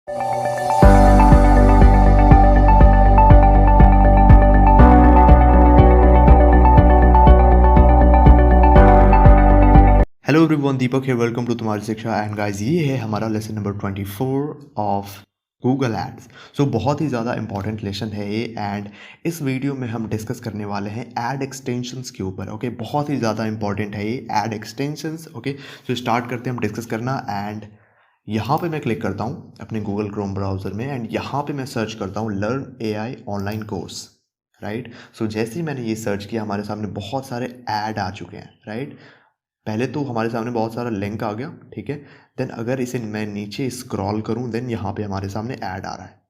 Hello everyone, दीपक है। Welcome to तुम्हारी शिक्षा। एंड गाइस, ये है हमारा lesson number 24 of Google ads. So बहुत ही ज़्यादा इंपॉर्टेंट लेसन है ये। एंड इस वीडियो में हम डिस्कस करने वाले हैं एड एक्सटेंशंस के ऊपर। ओके, बहुत ही ज़्यादा इंपॉर्टेंट है ये ad extensions. Okay, so start करते हैं हम डिस्कस करना। एंड यहाँ पे मैं क्लिक करता हूँ अपने गूगल क्रोम ब्राउज़र में एंड यहाँ पे मैं सर्च करता हूँ learn AI online course. Right, so जैसे ही मैंने ये सर्च किया हमारे सामने बहुत सारे ऐड आ चुके हैं। राइट, पहले तो हमारे सामने बहुत सारा लिंक आ गया, ठीक है। देन अगर इसे मैं नीचे स्क्रॉल करूं, देन यहाँ पे हमारे सामने ऐड आ रहा है,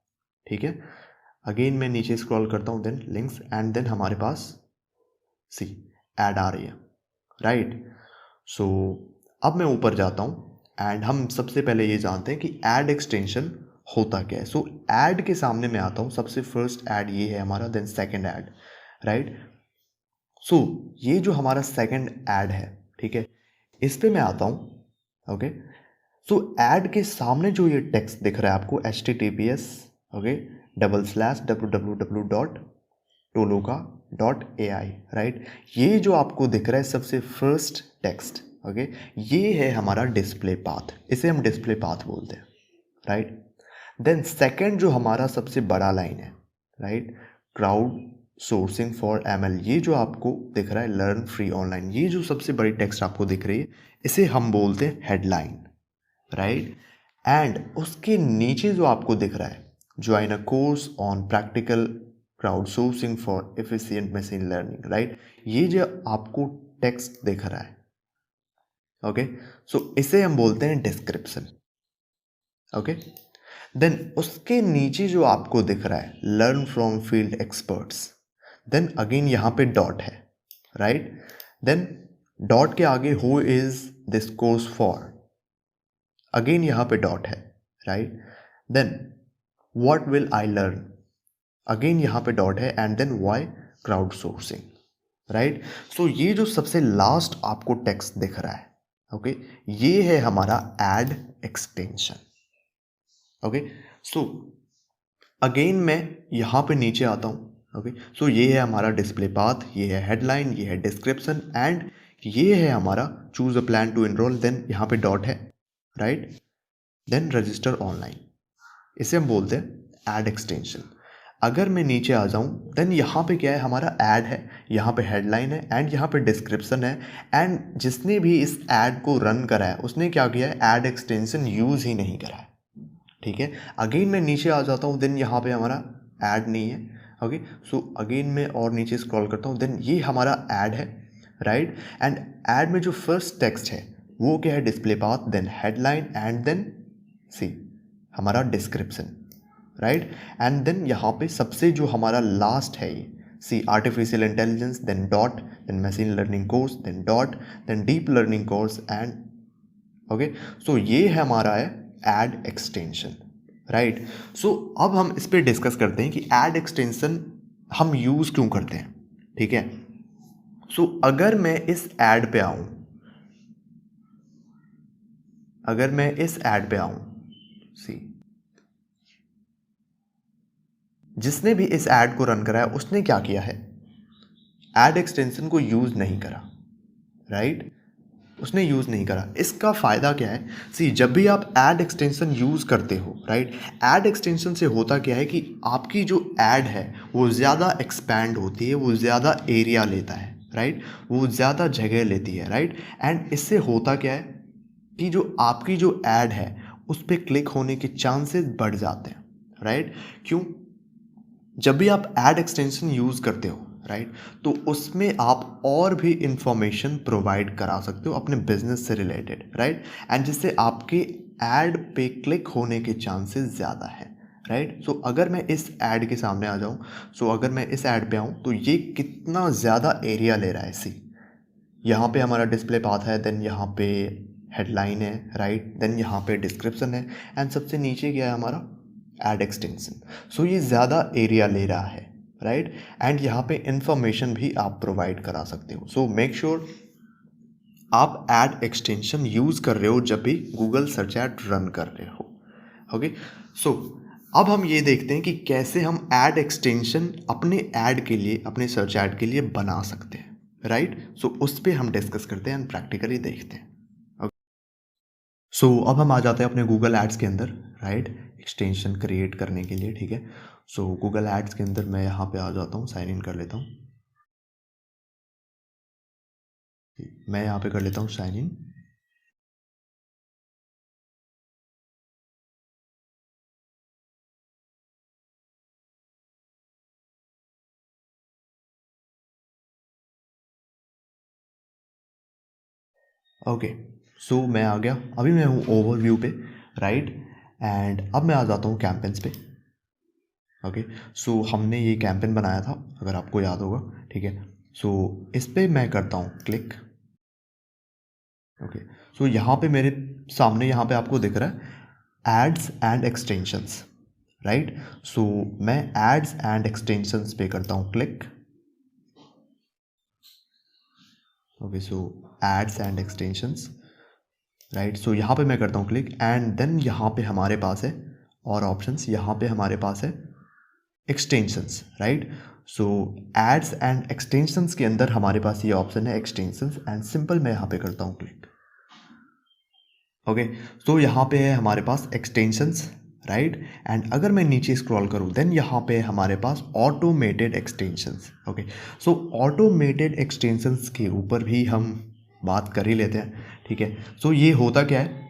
ठीक है। अगेन मैं नीचे स्क्रॉल करता हूं, देन लिंक्स, एंड देन हमारे पास सी ऐड आ रही है। राइट, सो अब मैं ऊपर जाता हूं एंड हम सबसे पहले ये जानते हैं कि ऐड एक्सटेंशन होता क्या है। सो ऐड के सामने मैं आता हूं, सबसे फर्स्ट ऐड ये है हमारा, then second add. Right, so ये जो हमारा सेकंड ऐड है, ठीक है, इस पे मैं आता हूँ। ओके, सो ऐड के सामने जो ये टेक्स्ट दिख रहा है आपको, HTTPS ओके //www.toloka.ai। राइट, ये जो आपको दिख रहा है सबसे फर्स्ट टेक्स्ट, ओके, ये है हमारा डिस्प्ले पाथ। इसे हम डिस्प्ले पाथ बोलते हैं। राइट, देन सेकंड जो हमारा सबसे बड़ा लाइन है, right, crowd sourcing for ML, ये जो आपको दिख रहा है लर्न फ्री ऑनलाइन, ये जो सबसे बड़ी टेक्स्ट आपको दिख रही है, इसे हम बोलते हैं हेडलाइन। राइट, एंड उसके नीचे जो आपको दिख रहा है join a course on practical crowd sourcing for efficient machine learning. Right, ये जो आपको टेक्स्ट दिख रहा है, ओके, सो इसे हम बोलते हैं डिस्क्रिप्शन। ओके, देन उसके नीचे जो आपको दिख रहा है learn from field experts, then again यहाँ पे डॉट है। राइट, देन डॉट के आगे who is this course for, again यहाँ पे डॉट है। Right, then what will I learn, again यहाँ पे डॉट है, and then why crowdsourcing. Right, so ये जो सबसे लास्ट आपको टेक्स्ट दिख रहा है, ओके, ये है हमारा ad extension. Okay, so again मैं यहाँ पे नीचे आता हूँ। ओके, सो ये है हमारा डिस्प्ले पाथ, ये है हेडलाइन, ये है डिस्क्रिप्शन, एंड ये है हमारा choose a plan to enrol, then यहाँ पे डॉट है। राइट, देन रजिस्टर ऑनलाइन, इसे हम बोलते हैं ऐड एक्सटेंशन। अगर मैं नीचे आ जाऊं, देन यहाँ पे क्या है, हमारा ऐड है, यहाँ पे हेडलाइन है, एंड यहाँ पे डिस्क्रिप्शन है। एंड जिसने भी इस ऐड को रन करा है उसने क्या किया है, ऐड एक्सटेंशन यूज़ ही नहीं करा है। ठीक है, अगेन मैं नीचे आ जाता हूँ, देन यहाँ पे हमारा ऐड नहीं है। ओके, सो अगेन मैं और नीचे स्क्रॉल करता हूँ, देन ये हमारा ऐड है। राइट, एंड ऐड में जो फर्स्ट टेक्स्ट है वो क्या है, display path, then headline, and then see हमारा डिस्क्रिप्शन। राइट, एंड देन यहाँ पे सबसे जो हमारा लास्ट है ये see artificial intelligence, then dot, then machine learning course, then dot, then deep learning course, and okay, so ये है हमारा है ऐड एक्सटेंशन। राइट, सो अब हम इस पे डिस्कस करते हैं कि ऐड एक्सटेंशन हम यूज़ क्यों करते हैं। ठीक है, सो अगर मैं इस ऐड पे आऊँ, अगर मैं इस ऐड पे आऊँ, सी जिसने भी इस ऐड को रन करा है उसने क्या किया है, ऐड एक्सटेंशन को यूज़ नहीं करा। राइट, उसने यूज़ नहीं करा। इसका फ़ायदा क्या है, सी जब भी आप ऐड एक्सटेंशन यूज़ करते हो, राइट, ऐड एक्सटेंशन से होता क्या है कि आपकी जो ऐड है वो ज़्यादा एक्सपैंड होती है, वो ज़्यादा एरिया लेता है। राइट, वो ज़्यादा जगह लेती है। राइट, एंड इससे होता क्या है कि जो आपकी जो ऐड है उस पर क्लिक होने के चांसेस बढ़ जाते हैं। राइट, क्यों, जब भी आप ऐड एक्सटेंशन यूज़ करते हो, राइट, तो उसमें आप और भी इंफॉर्मेशन प्रोवाइड करा सकते हो अपने बिजनेस से रिलेटेड। राइट, एंड जिससे आपके ऐड पे क्लिक होने के चांसेस ज़्यादा है। राइट, सो अगर मैं इस ऐड के सामने आ जाऊँ, सो अगर मैं इस ऐड पे आऊँ तो ये कितना ज़्यादा एरिया ले रहा है। सी यहाँ पे हमारा डिस्प्ले पाथ है, देन यहाँ पे हेडलाइन है, राइट, देन यहाँ पे डिस्क्रिप्शन है, एंड सबसे नीचे क्या है हमारा ऐड एक्सटेंशन। सो ये ज़्यादा एरिया ले रहा है। राइट, एंड यहाँ पे इंफॉर्मेशन भी आप प्रोवाइड करा सकते हो। सो मेक श्योर आप ऐड एक्सटेंशन यूज़ कर रहे हो जब भी गूगल सर्च ऐड रन कर रहे हो। ओके। सो अब हम ये देखते हैं कि कैसे हम ऐड एक्सटेंशन अपने ऐड के लिए, अपने सर्च ऐड के लिए बना सकते हैं, राइट। सो उस पर हम डिस्कस करते हैं एंड प्रैक्टिकली देखते हैं। सो अब हम आ जाते हैं अपने गूगल एड्स के अंदर, राइट, एक्सटेंशन क्रिएट करने के लिए, ठीक है। सो गूगल एड्स के अंदर मैं यहाँ पे आ जाता हूँ, साइन इन कर लेता हूँ। मैं यहाँ पे कर लेता हूँ साइन इन। ओके। सो मैं आ गया, अभी मैं हूँ ओवरव्यू पे, राइट। एंड अब मैं आ जाता हूँ कैंपेन्स पे। ओके। सो हमने ये कैंपेन बनाया था, अगर आपको याद होगा, ठीक है। सो इस पे मैं करता हूँ क्लिक। ओके। सो यहाँ पे मेरे सामने, यहाँ पे आपको दिख रहा है ads and extensions, right. So मैं एड्स एंड एक्सटेंशंस पे करता हूँ click. Okay. So ads and extensions, right. So यहाँ पे मैं करता हूँ क्लिक एंड देन यहाँ पे हमारे पास है और ऑप्शंस, यहाँ पे हमारे पास है extensions, right. So ads and extensions के अंदर हमारे पास ये ऑप्शन है एक्सटेंशंस एंड सिंपल मैं यहाँ पे करता हूँ क्लिक। ओके। तो यहाँ पे है हमारे पास एक्सटेंशंस, राइट। एंड अगर मैं नीचे स्क्रॉल करूँ देन यहाँ पे हमारे पास ऑटोमेटेड एक्सटेंशंस। ओके। सो ऑटोमेटेड एक्सटेंशंस के ऊपर भी हम बात कर ही लेते हैं, ठीक है। सो ये होता क्या है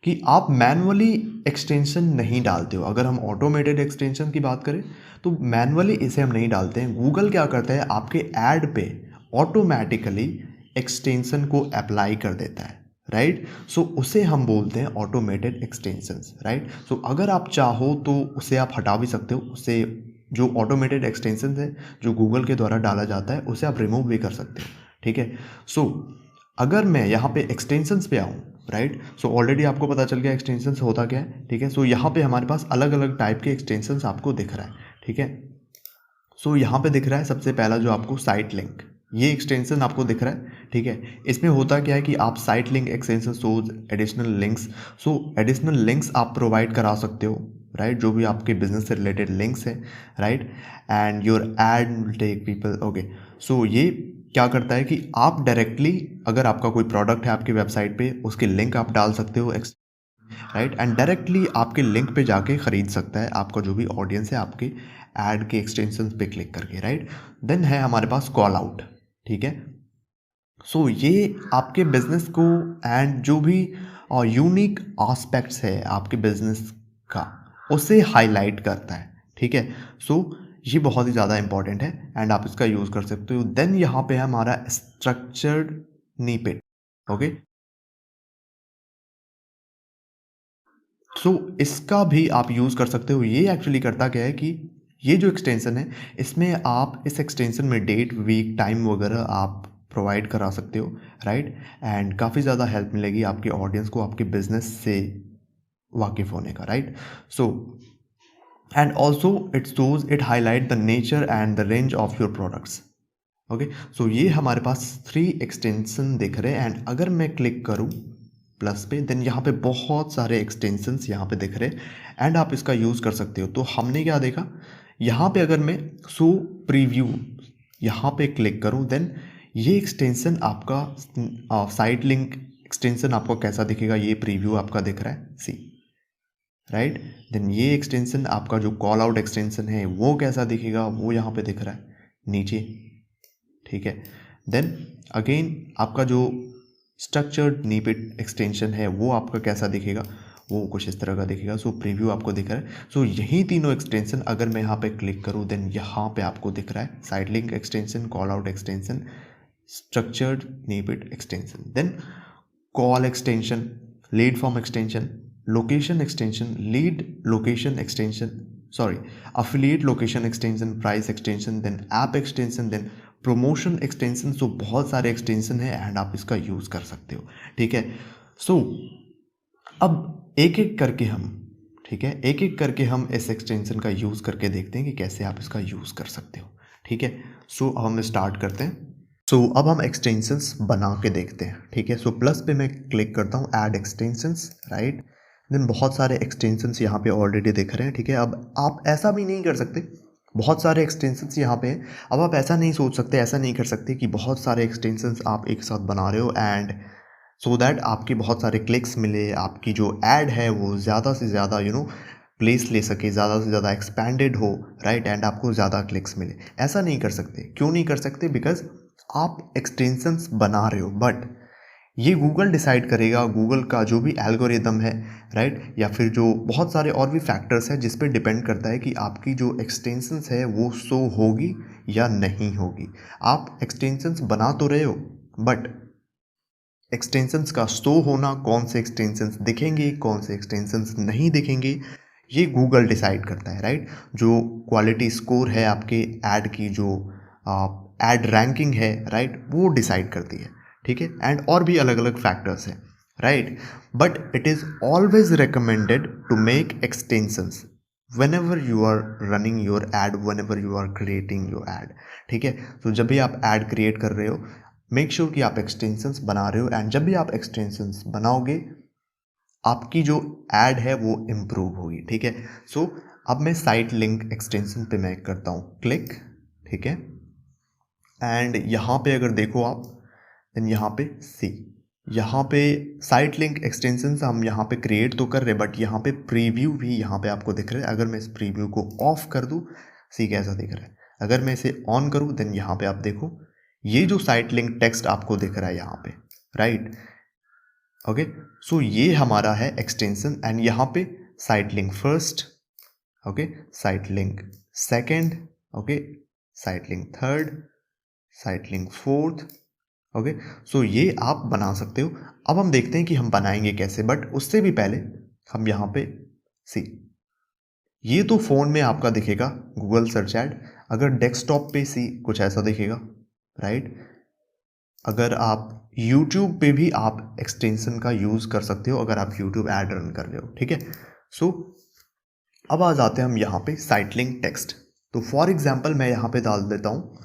कि आप मैनुअली एक्सटेंशन नहीं डालते हो। अगर हम ऑटोमेटेड एक्सटेंशन की बात करें तो मैनुअली इसे हम नहीं डालते हैं। गूगल क्या करता है, आपके ऐड पे ऑटोमेटिकली एक्सटेंशन को अप्लाई कर देता है, राइट। सो उसे हम बोलते हैं ऑटोमेटेड एक्सटेंशंस, राइट। सो अगर आप चाहो तो उसे आप हटा भी सकते हो, उसे जो ऑटोमेटेड एक्सटेंशन है जो गूगल के द्वारा डाला जाता है उसे आप रिमूव भी कर सकते हो, ठीक है। सो अगर मैं यहाँ पे एक्सटेंशंस पे आऊँ, राइट। सो ऑलरेडी आपको पता चल गया एक्सटेंशंस होता क्या है, ठीक है। सो यहाँ पे हमारे पास अलग अलग टाइप के एक्सटेंशंस आपको दिख रहा है, ठीक है। सो यहाँ पे दिख रहा है सबसे पहला जो आपको साइट लिंक, ये एक्सटेंशन आपको दिख रहा है, ठीक है। इसमें होता क्या है कि आप site link extension shows additional links, so additional links आप प्रोवाइड करा सकते हो, राइट, जो भी आपके बिजनेस से रिलेटेड लिंक्स है, right. And your ad will take people. Okay. So ये क्या करता है कि आप डायरेक्टली, अगर आपका कोई प्रोडक्ट है आपकी वेबसाइट पे, उसके लिंक आप डाल सकते हो, राइट। एंड डायरेक्टली आपके लिंक पे जाके ख़रीद सकता है आपका जो भी ऑडियंस है आपके ऐड के एक्सटेंशन पे क्लिक करके, राइट। देन है हमारे पास कॉल आउट, ठीक है। सो ये आपके बिजनेस को एंड जो भी यूनिक एस्पेक्ट्स है आपके बिजनेस का उसे हाईलाइट करता है, ठीक है। सो ये बहुत ही ज़्यादा इंपॉर्टेंट है एंड आप इसका यूज़ कर सकते हो। देन यहाँ पे है हमारा स्ट्रक्चर्ड स्निपेट। ओके। सो इसका भी आप यूज़ कर सकते हो। ये एक्चुअली करता क्या है कि ये जो एक्सटेंशन है इसमें आप इस एक्सटेंशन में डेट, वीक, टाइम वगैरह आप प्रोवाइड करा सकते हो, राइट। एंड काफ़ी ज़्यादा हेल्प मिलेगी आपके ऑडियंस को आपके बिजनेस से वाकिफ़ होने का, right. So and also it shows, it highlight the nature and the range of your products. Okay. So ये हमारे पास 3 एक्सटेंशन दिख रहे हैं एंड अगर मैं क्लिक करूँ प्लस पे देन यहाँ पे बहुत सारे एक्सटेंशंस यहाँ पे दिख रहे हैं एंड आप इसका यूज़ कर सकते हो। तो हमने क्या देखा, यहाँ पे अगर मैं शो प्रीव्यू यहाँ पे क्लिक करूँ देन ये एक्सटेंशन आपका साइट लिंक एक्सटेंशन आपको कैसा दिखेगा, ये प्रीव्यू आपका दिख रहा है, सी, राइट। देन ये एक्सटेंशन आपका जो कॉल आउट एक्सटेंशन है वो कैसा दिखेगा, वो यहाँ पे दिख रहा है नीचे, ठीक है। देन अगेन आपका जो स्ट्रक्चर्ड स्निपेट एक्सटेंशन है वो आपका कैसा दिखेगा, वो कुछ इस तरह का दिखेगा। सो प्रीव्यू आपको दिख रहा है। सो यही तीनों एक्सटेंशन अगर मैं यहाँ पे क्लिक करूँ देन यहाँ पे आपको दिख रहा है side link extension, call out extension, structured snippet extension, then call extension, lead form extension, location extension, lead location extension, sorry, affiliate location extension, price extension, then app extension, then promotion extension. So बहुत सारे extension है and आप इसका use कर सकते हो, ठीक है। सो अब एक एक करके हम, ठीक है, एक एक करके हम इस एक्सटेंशन का यूज़ करके देखते हैं कि कैसे आप इसका यूज़ कर सकते हो, ठीक है। सो अब हम स्टार्ट करते हैं। सो अब हम एक्सटेंशंस बना के देखते हैं, ठीक है। सो प्लस पे मैं क्लिक करता हूँ ऐड एक्सटेंशंस, राइट। देन बहुत सारे एक्सटेंशंस यहाँ पे ऑलरेडी दिख रहे हैं, ठीक है। अब आप ऐसा भी नहीं कर सकते, बहुत सारे एक्सटेंशंस यहाँ पे हैं, अब आप ऐसा नहीं सोच सकते, ऐसा नहीं कर सकते कि बहुत सारे एक्सटेंशंस आप एक साथ बना रहे हो एंड सो दैट आपकी बहुत सारे क्लिक्स मिले, आपकी जो ऐड है वो ज़्यादा से ज़्यादा प्लेस ले सके, ज़्यादा से ज़्यादा एक्सपैंडेड हो, राइट, एंड आपको ज़्यादा क्लिक्स मिले। ऐसा नहीं कर सकते। क्यों नहीं कर सकते? बिकॉज आप एक्सटेंशंस बना रहे हो, बट ये गूगल डिसाइड करेगा, गूगल का जो भी एल्गोरिदम है, राइट, या फिर जो बहुत सारे और भी फैक्टर्स हैं जिस पे डिपेंड करता है कि आपकी जो एक्सटेंशंस है वो शो होगी या नहीं होगी। आप एक्सटेंशंस बना तो रहे हो, बट एक्सटेंशंस का शो होना, कौन से एक्सटेंशंस दिखेंगे, कौन से एक्सटेंशंस नहीं दिखेंगे, ये गूगल डिसाइड करता है, राइट। जो क्वालिटी स्कोर है आपके ऐड की, जो ऐड रैंकिंग है, राइट, वो डिसाइड करती है, ठीक है। एंड और भी अलग अलग फैक्टर्स हैं, right. But it is always recommended to make extensions whenever you are running your ad, whenever you are creating your ad, ठीक है। तो जब भी आप ad क्रिएट कर रहे हो, मेक श्योर कि आप एक्सटेंशंस बना रहे हो, एंड जब भी आप एक्सटेंशंस बनाओगे आपकी जो ऐड है वो इम्प्रूव होगी, ठीक है। सो अब मैं साइट लिंक एक्सटेंशन पे मैं करता हूँ क्लिक, ठीक है। एंड यहाँ पे अगर देखो आप, देन यहाँ पे सी, यहाँ पे साइट लिंक एक्सटेंशन हम यहाँ पे क्रिएट तो कर रहे, बट यहाँ पे प्रीव्यू भी यहाँ पे आपको दिख रहा है। अगर मैं इस प्रीव्यू को ऑफ कर दूँ, सी कैसा दिख रहा है। अगर मैं इसे ऑन करूँ, देन यहाँ पे आप देखो ये जो साइट लिंक टेक्स्ट आपको दिख रहा है यहाँ पे, राइट, ओके। सो ये हमारा है एक्सटेंशन, एंड यहाँ पे site link first, okay, site link second, okay, site link third, site link fourth, okay. So ये आप बना सकते हो। अब हम देखते हैं कि हम बनाएंगे कैसे, बट उससे भी पहले हम यहाँ पे सी, ये तो फ़ोन में आपका दिखेगा गूगल सर्च ऐड, अगर डेस्कटॉप पे सी कुछ ऐसा दिखेगा, राइट। अगर आप YouTube पे भी आप एक्सटेंशन का यूज़ कर सकते हो अगर आप YouTube ऐड रन कर रहे हो, ठीक है। सो अब आ जाते हैं हम यहाँ पे साइट लिंक टेक्स्ट। तो फॉर एग्जांपल मैं यहाँ पे डाल देता हूँ,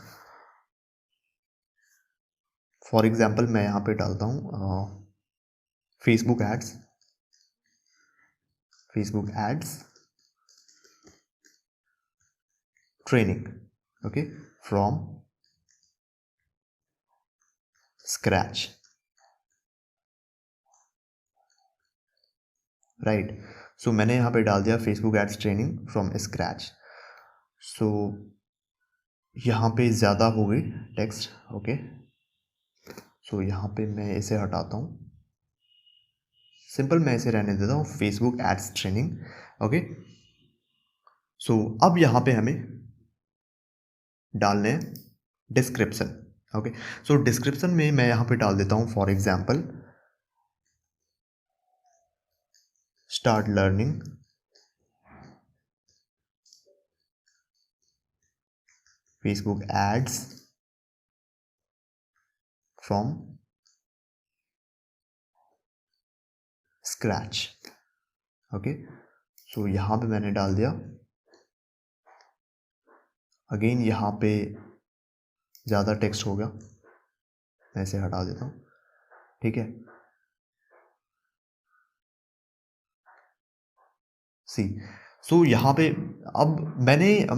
फॉर एग्जांपल मैं यहाँ पे डालता हूँ Facebook ads, Facebook ads training, okay, from scratch, right. So मैंने यहाँ पे डाल दिया Facebook ads training from scratch. So यहाँ पे ज़्यादा हो गई टेक्स्ट, ओके। सो यहाँ पे मैं इसे हटाता हूँ, सिंपल मैं इसे रहने देता हूँ फेसबुक एड्स ट्रेनिंग, ओके। सो अब यहाँ पे हमें डालने हैं डिस्क्रिप्शन, ओके। सो डिस्क्रिप्शन में मैं यहाँ पे डाल देता हूँ for example start learning Facebook ads from scratch, okay. So यहाँ पे मैंने डाल दिया। अगेन यहाँ पे ज़्यादा टेक्स्ट हो गया, मैं इसे हटा देता हूँ, ठीक है। सी, सो यहाँ पे अब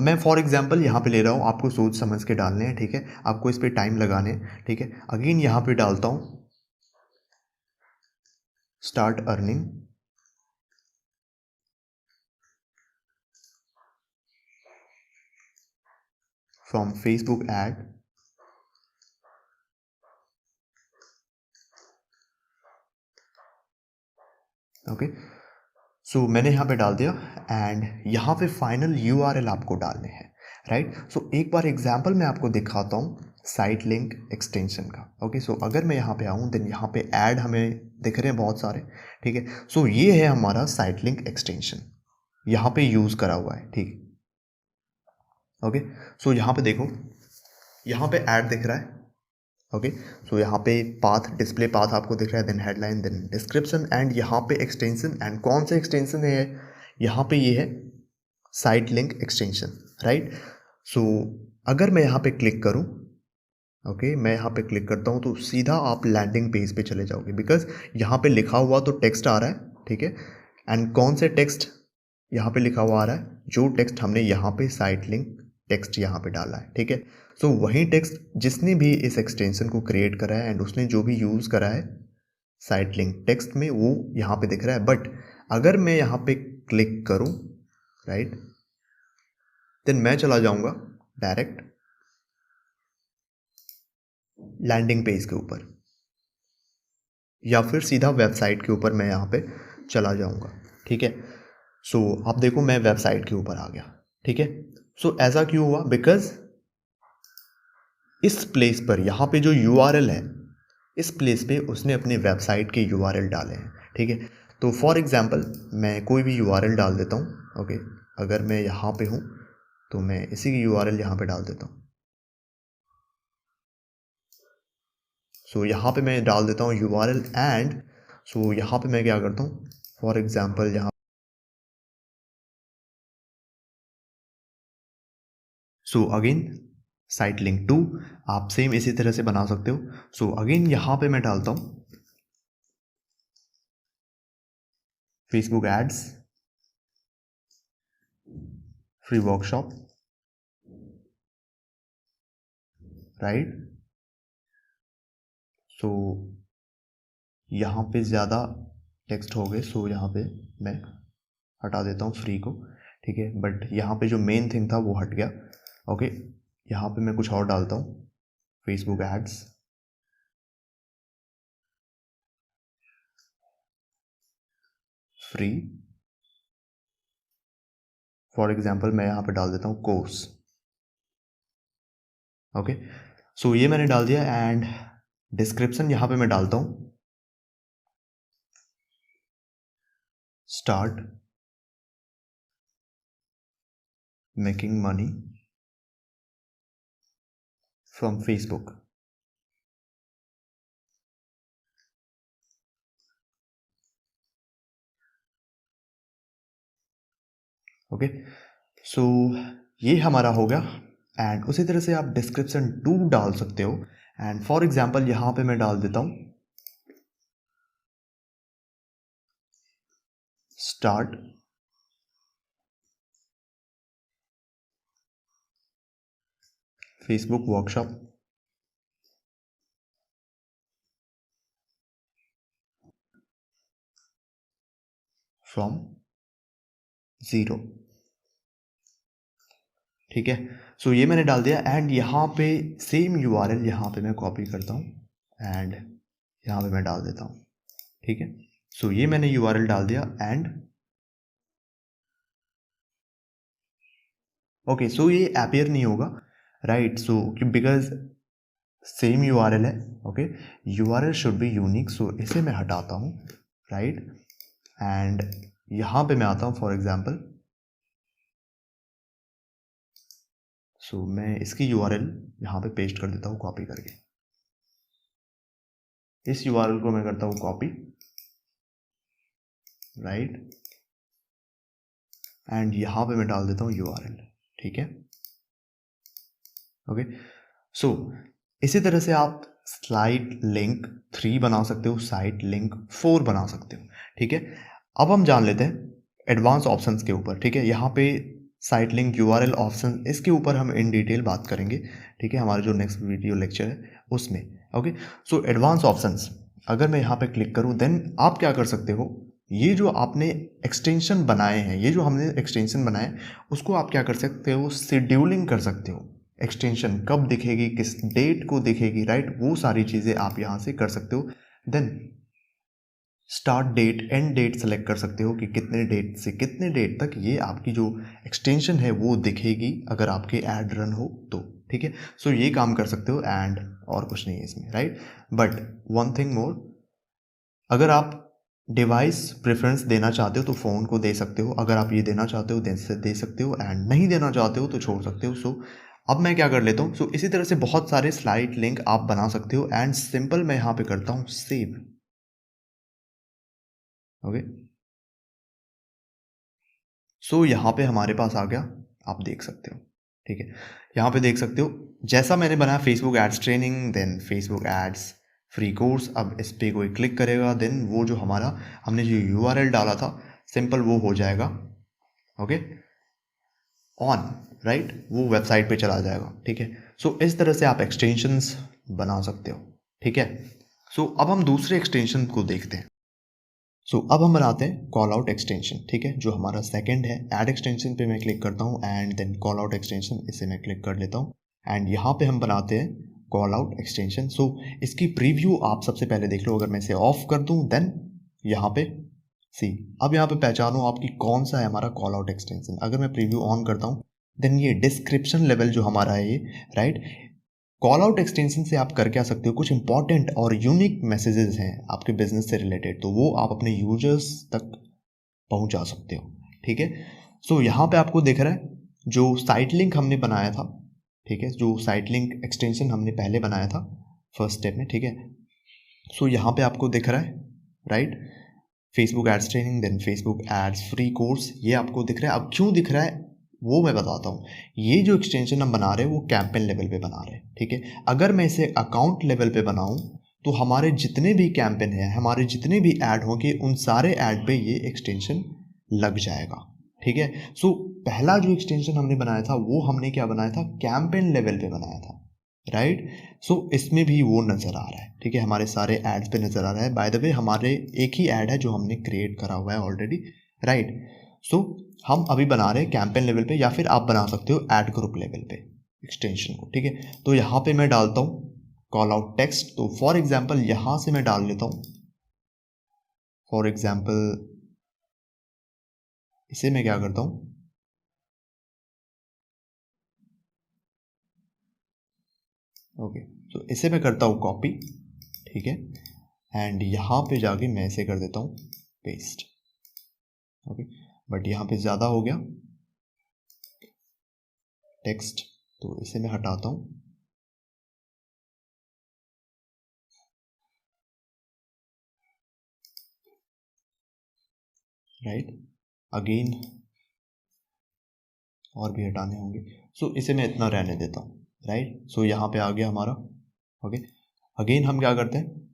मैं फॉर एग्जांपल यहाँ पे ले रहा हूँ, आपको सोच समझ के डालने हैं, ठीक है, आपको इस पे टाइम लगाने हैं, ठीक है। अगेन यहाँ पे डालता हूँ start earning from Facebook ad okay. So मैंने यहाँ पे डाल दिया, एंड यहाँ पे फाइनल URL आपको डालने हैं, राइट। सो एक बार एग्जांपल मैं आपको दिखाता हूँ साइट लिंक एक्सटेंशन का, ओके। सो अगर मैं यहाँ पे आऊँ, देन यहाँ पे ऐड हमें दिख रहे हैं बहुत सारे, ठीक है। सो ये है हमारा साइट लिंक एक्सटेंशन, यहाँ पे यूज़ करा हुआ है, ठीक, ओके। सो यहाँ पे देखो, यहाँ पे ऐड दिख रहा है, ओके। सो यहाँ पे पाथ, डिस्प्ले पाथ आपको दिख रहा है, then headline, then description, and यहाँ पे एक्सटेंशन, एंड कौन सा एक्सटेंशन है यहाँ पे, ये है साइट लिंक एक्सटेंशन, राइट। सो अगर मैं यहाँ पे क्लिक करूँ, ओके, मैं यहाँ पे क्लिक करता हूँ, तो सीधा आप लैंडिंग पेज पे चले जाओगे, बिकॉज यहाँ पे लिखा हुआ तो टेक्स्ट आ रहा है, ठीक है, एंड कौन से टेक्स्ट यहाँ पे लिखा हुआ आ रहा है, जो टेक्स्ट हमने यहाँ पे साइट लिंक टेक्स्ट यहाँ पे डाला है, ठीक है। सो वही टेक्स्ट जिसने भी इस एक्सटेंशन को क्रिएट करा है एंड उसने जो भी यूज़ करा है साइट लिंक टेक्स्ट में, वो यहाँ पे दिख रहा है। बट अगर मैं यहाँ पे क्लिक करूँ, राइट, देन मैं चला जाऊँगा डायरेक्ट लैंडिंग पेज के ऊपर, या फिर सीधा वेबसाइट के ऊपर मैं यहाँ पे चला जाऊँगा, ठीक है। सो आप देखो मैं वेबसाइट के ऊपर आ गया, ठीक है। सो ऐसा क्यों हुआ, बिकॉज इस प्लेस पर यहाँ पे जो URL है, इस प्लेस पे उसने अपने वेबसाइट के URL डाले हैं, ठीक है। तो फॉर एग्जांपल मैं कोई भी URL डाल देता हूँ, ओके। अगर मैं यहाँ पे हूँ तो मैं इसी की URL यहाँ पे डाल देता हूँ। सो यहाँ पे मैं डाल देता हूँ URL एंड सो यहाँ पे मैं क्या करता हूँ, फॉर एग्जांपल यहाँ सो अगेन साइट लिंक 2 आप सेम इसी तरह से बना सकते हो। सो अगेन यहाँ पे मैं डालता हूँ Facebook ads free workshop, right. So यहाँ पे ज़्यादा टेक्स्ट हो गए, सो यहाँ पे मैं हटा देता हूँ फ्री को, ठीक है। बट यहाँ पे जो मेन थिंग था वो हट गया, ओके। यहाँ पे मैं कुछ और डालता हूँ Facebook ads free, for example मैं यहाँ पे डाल देता हूँ कोर्स, ओके। सो ये मैंने डाल दिया एंड डिस्क्रिप्शन यहाँ पे मैं डालता हूँ start making money from Facebook, okay. So ये हमारा हो गया एंड उसी तरह से आप डिस्क्रिप्शन 2 डाल सकते हो। एंड फॉर एग्जांपल यहाँ पे मैं डाल देता हूँ स्टार्ट फेसबुक वर्कशॉप फ्रॉम 0, ठीक है। सो ये मैंने डाल दिया एंड यहाँ पे सेम URL यहाँ पे मैं कॉपी करता हूँ एंड यहाँ पे मैं डाल देता हूँ, ठीक है। सो ये मैंने URL डाल दिया एंड ओके। सो ये अपीयर नहीं होगा, right. So because same URL है, okay. URL should be unique, so इसे मैं हटाता हूँ, राइट। एंड यहाँ पे मैं आता हूँ फॉर एग्जांपल, सो मैं इसकी URL यहाँ पे पेस्ट कर देता हूँ कॉपी करके, इस URL को मैं करता हूँ कॉपी, राइट। एंड यहाँ पे मैं डाल देता हूँ URL, ठीक है, ओके। सो इसी तरह से आप साइट लिंक 3 बना सकते हो, साइट लिंक 4 बना सकते हो, ठीक है। अब हम जान लेते हैं एडवांस ऑप्शंस के ऊपर, ठीक है। यहाँ पे साइट लिंक URL ऑप्शन, इसके ऊपर हम इन डिटेल बात करेंगे, ठीक है, हमारा जो नेक्स्ट वीडियो लेक्चर है उसमें, ओके। सो एडवांस ऑप्शंस अगर मैं यहाँ पे क्लिक करूँ देन आप क्या कर सकते हो, ये जो आपने एक्सटेंशन बनाए हैं, ये जो हमने एक्सटेंशन बनाए उसको आप क्या कर सकते हो, शेड्यूलिंग कर सकते हो। एक्सटेंशन कब दिखेगी, किस डेट को दिखेगी, राइट, वो सारी चीज़ें आप यहाँ से कर सकते हो। Then start date and date select कर सकते हो कि कितने डेट से कितने डेट तक ये आपकी जो एक्सटेंशन है वो दिखेगी अगर आपके ऐड रन हो तो, ठीक है। सो ये काम कर सकते हो एंड और कुछ नहीं है इसमें, right. But one thing more, अगर आप डिवाइस प्रेफरेंस देना चाहते हो तो फ़ोन को दे सकते हो, अगर आप ये देना चाहते हो दे सकते हो एंड नहीं देना चाहते हो तो छोड़ सकते हो। सो अब मैं क्या कर लेता हूँ, सो इसी तरह से बहुत सारे स्लाइड लिंक आप बना सकते हो एंड सिंपल मैं यहाँ पे करता हूँ सेव, ओके। सो यहाँ पे हमारे पास आ गया, आप देख सकते हो, ठीक है। यहाँ पे देख सकते हो जैसा मैंने बनाया Facebook ads training, then Facebook ads free course. अब इस पर कोई क्लिक करेगा देन वो जो हमारा हमने जो URL डाला था सिंपल वो हो जाएगा, ओके, ऑन, राइट, वो वेबसाइट पे चला जाएगा, ठीक है। सो इस तरह से आप एक्सटेंशंस बना सकते हो, ठीक है। सो अब हम दूसरे एक्सटेंशन को देखते हैं। सो अब हम बनाते हैं कॉल आउट एक्सटेंशन, ठीक है, जो हमारा सेकंड है। ऐड एक्सटेंशन पे मैं क्लिक करता हूँ and then call out extension, इसे मैं क्लिक कर लेता हूँ एंड यहाँ पे हम बनाते हैं कॉल आउट एक्सटेंशन। सो इसकी प्रीव्यू आप सबसे पहले देख लो। अगर मैं इसे ऑफ कर दूँ देन यहाँ पे सी, अब यहाँ पे पहचानो आपकी कौन सा है हमारा कॉल आउट एक्सटेंशन। अगर मैं प्रीव्यू ऑन करता हूँ देन ये डिस्क्रिप्शन लेवल जो हमारा है ये, राइट, कॉल आउट एक्सटेंशन से आप कर क्या सकते हो, कुछ इंपॉर्टेंट और यूनिक मैसेजेस हैं आपके बिजनेस से रिलेटेड, तो वो आप अपने यूजर्स तक पहुंचा सकते हो, ठीक है। सो यहाँ पे आपको दिख रहा है जो साइट लिंक हमने बनाया था, ठीक है, जो साइट लिंक एक्सटेंशन हमने पहले बनाया था फर्स्ट स्टेप में, ठीक है। सो यहाँ पे आपको दिख रहा है, right, Facebook ads training, then Facebook ads free course, ये आपको दिख रहा है। अब क्यों दिख रहा है वो मैं बताता हूँ। ये जो एक्सटेंशन हम बना रहे हैं वो कैंपेन लेवल पे बना रहे हैं, ठीक है। अगर मैं इसे अकाउंट लेवल पे बनाऊँ तो हमारे जितने भी कैंपेन हैं, हमारे जितने भी ऐड होंगे, उन सारे ऐड पे ये एक्सटेंशन लग जाएगा, ठीक है। सो पहला जो एक्सटेंशन हमने बनाया था वो हमने क्या बनाया था, कैंपेन लेवल पे बनाया था, राइट। सो इसमें भी वो नज़र आ रहा है, ठीक है, हमारे सारे एड्स पे नज़र आ रहा है। बाय द वे हमारे एक ही ऐड है जो हमने क्रिएट करा हुआ है ऑलरेडी, राइट। सो हम अभी बना रहे हैं कैंपेन लेवल पे, या फिर आप बना सकते हो ऐड ग्रुप लेवल पे एक्सटेंशन को, ठीक है। तो यहाँ पे मैं डालता हूँ कॉल आउट टेक्स्ट। तो फॉर एग्जाम्पल यहाँ से मैं डाल लेता हूँ, फॉर एग्जाम्पल इसे मैं क्या करता हूँ, ओके, तो इसे मैं करता हूँ कॉपी, ठीक है, एंड यहाँ पे जाके मैं इसे कर देता हूँ पेस्ट, ओके। बट यहाँ पे ज़्यादा हो गया टेक्स्ट, तो इसे मैं हटाता हूँ, राइट, अगेन और भी हटाने होंगे। सो इसे मैं इतना रहने देता हूँ, राइट। सो यहाँ पे आ गया हमारा, ओके। अगेन हम क्या करते हैं,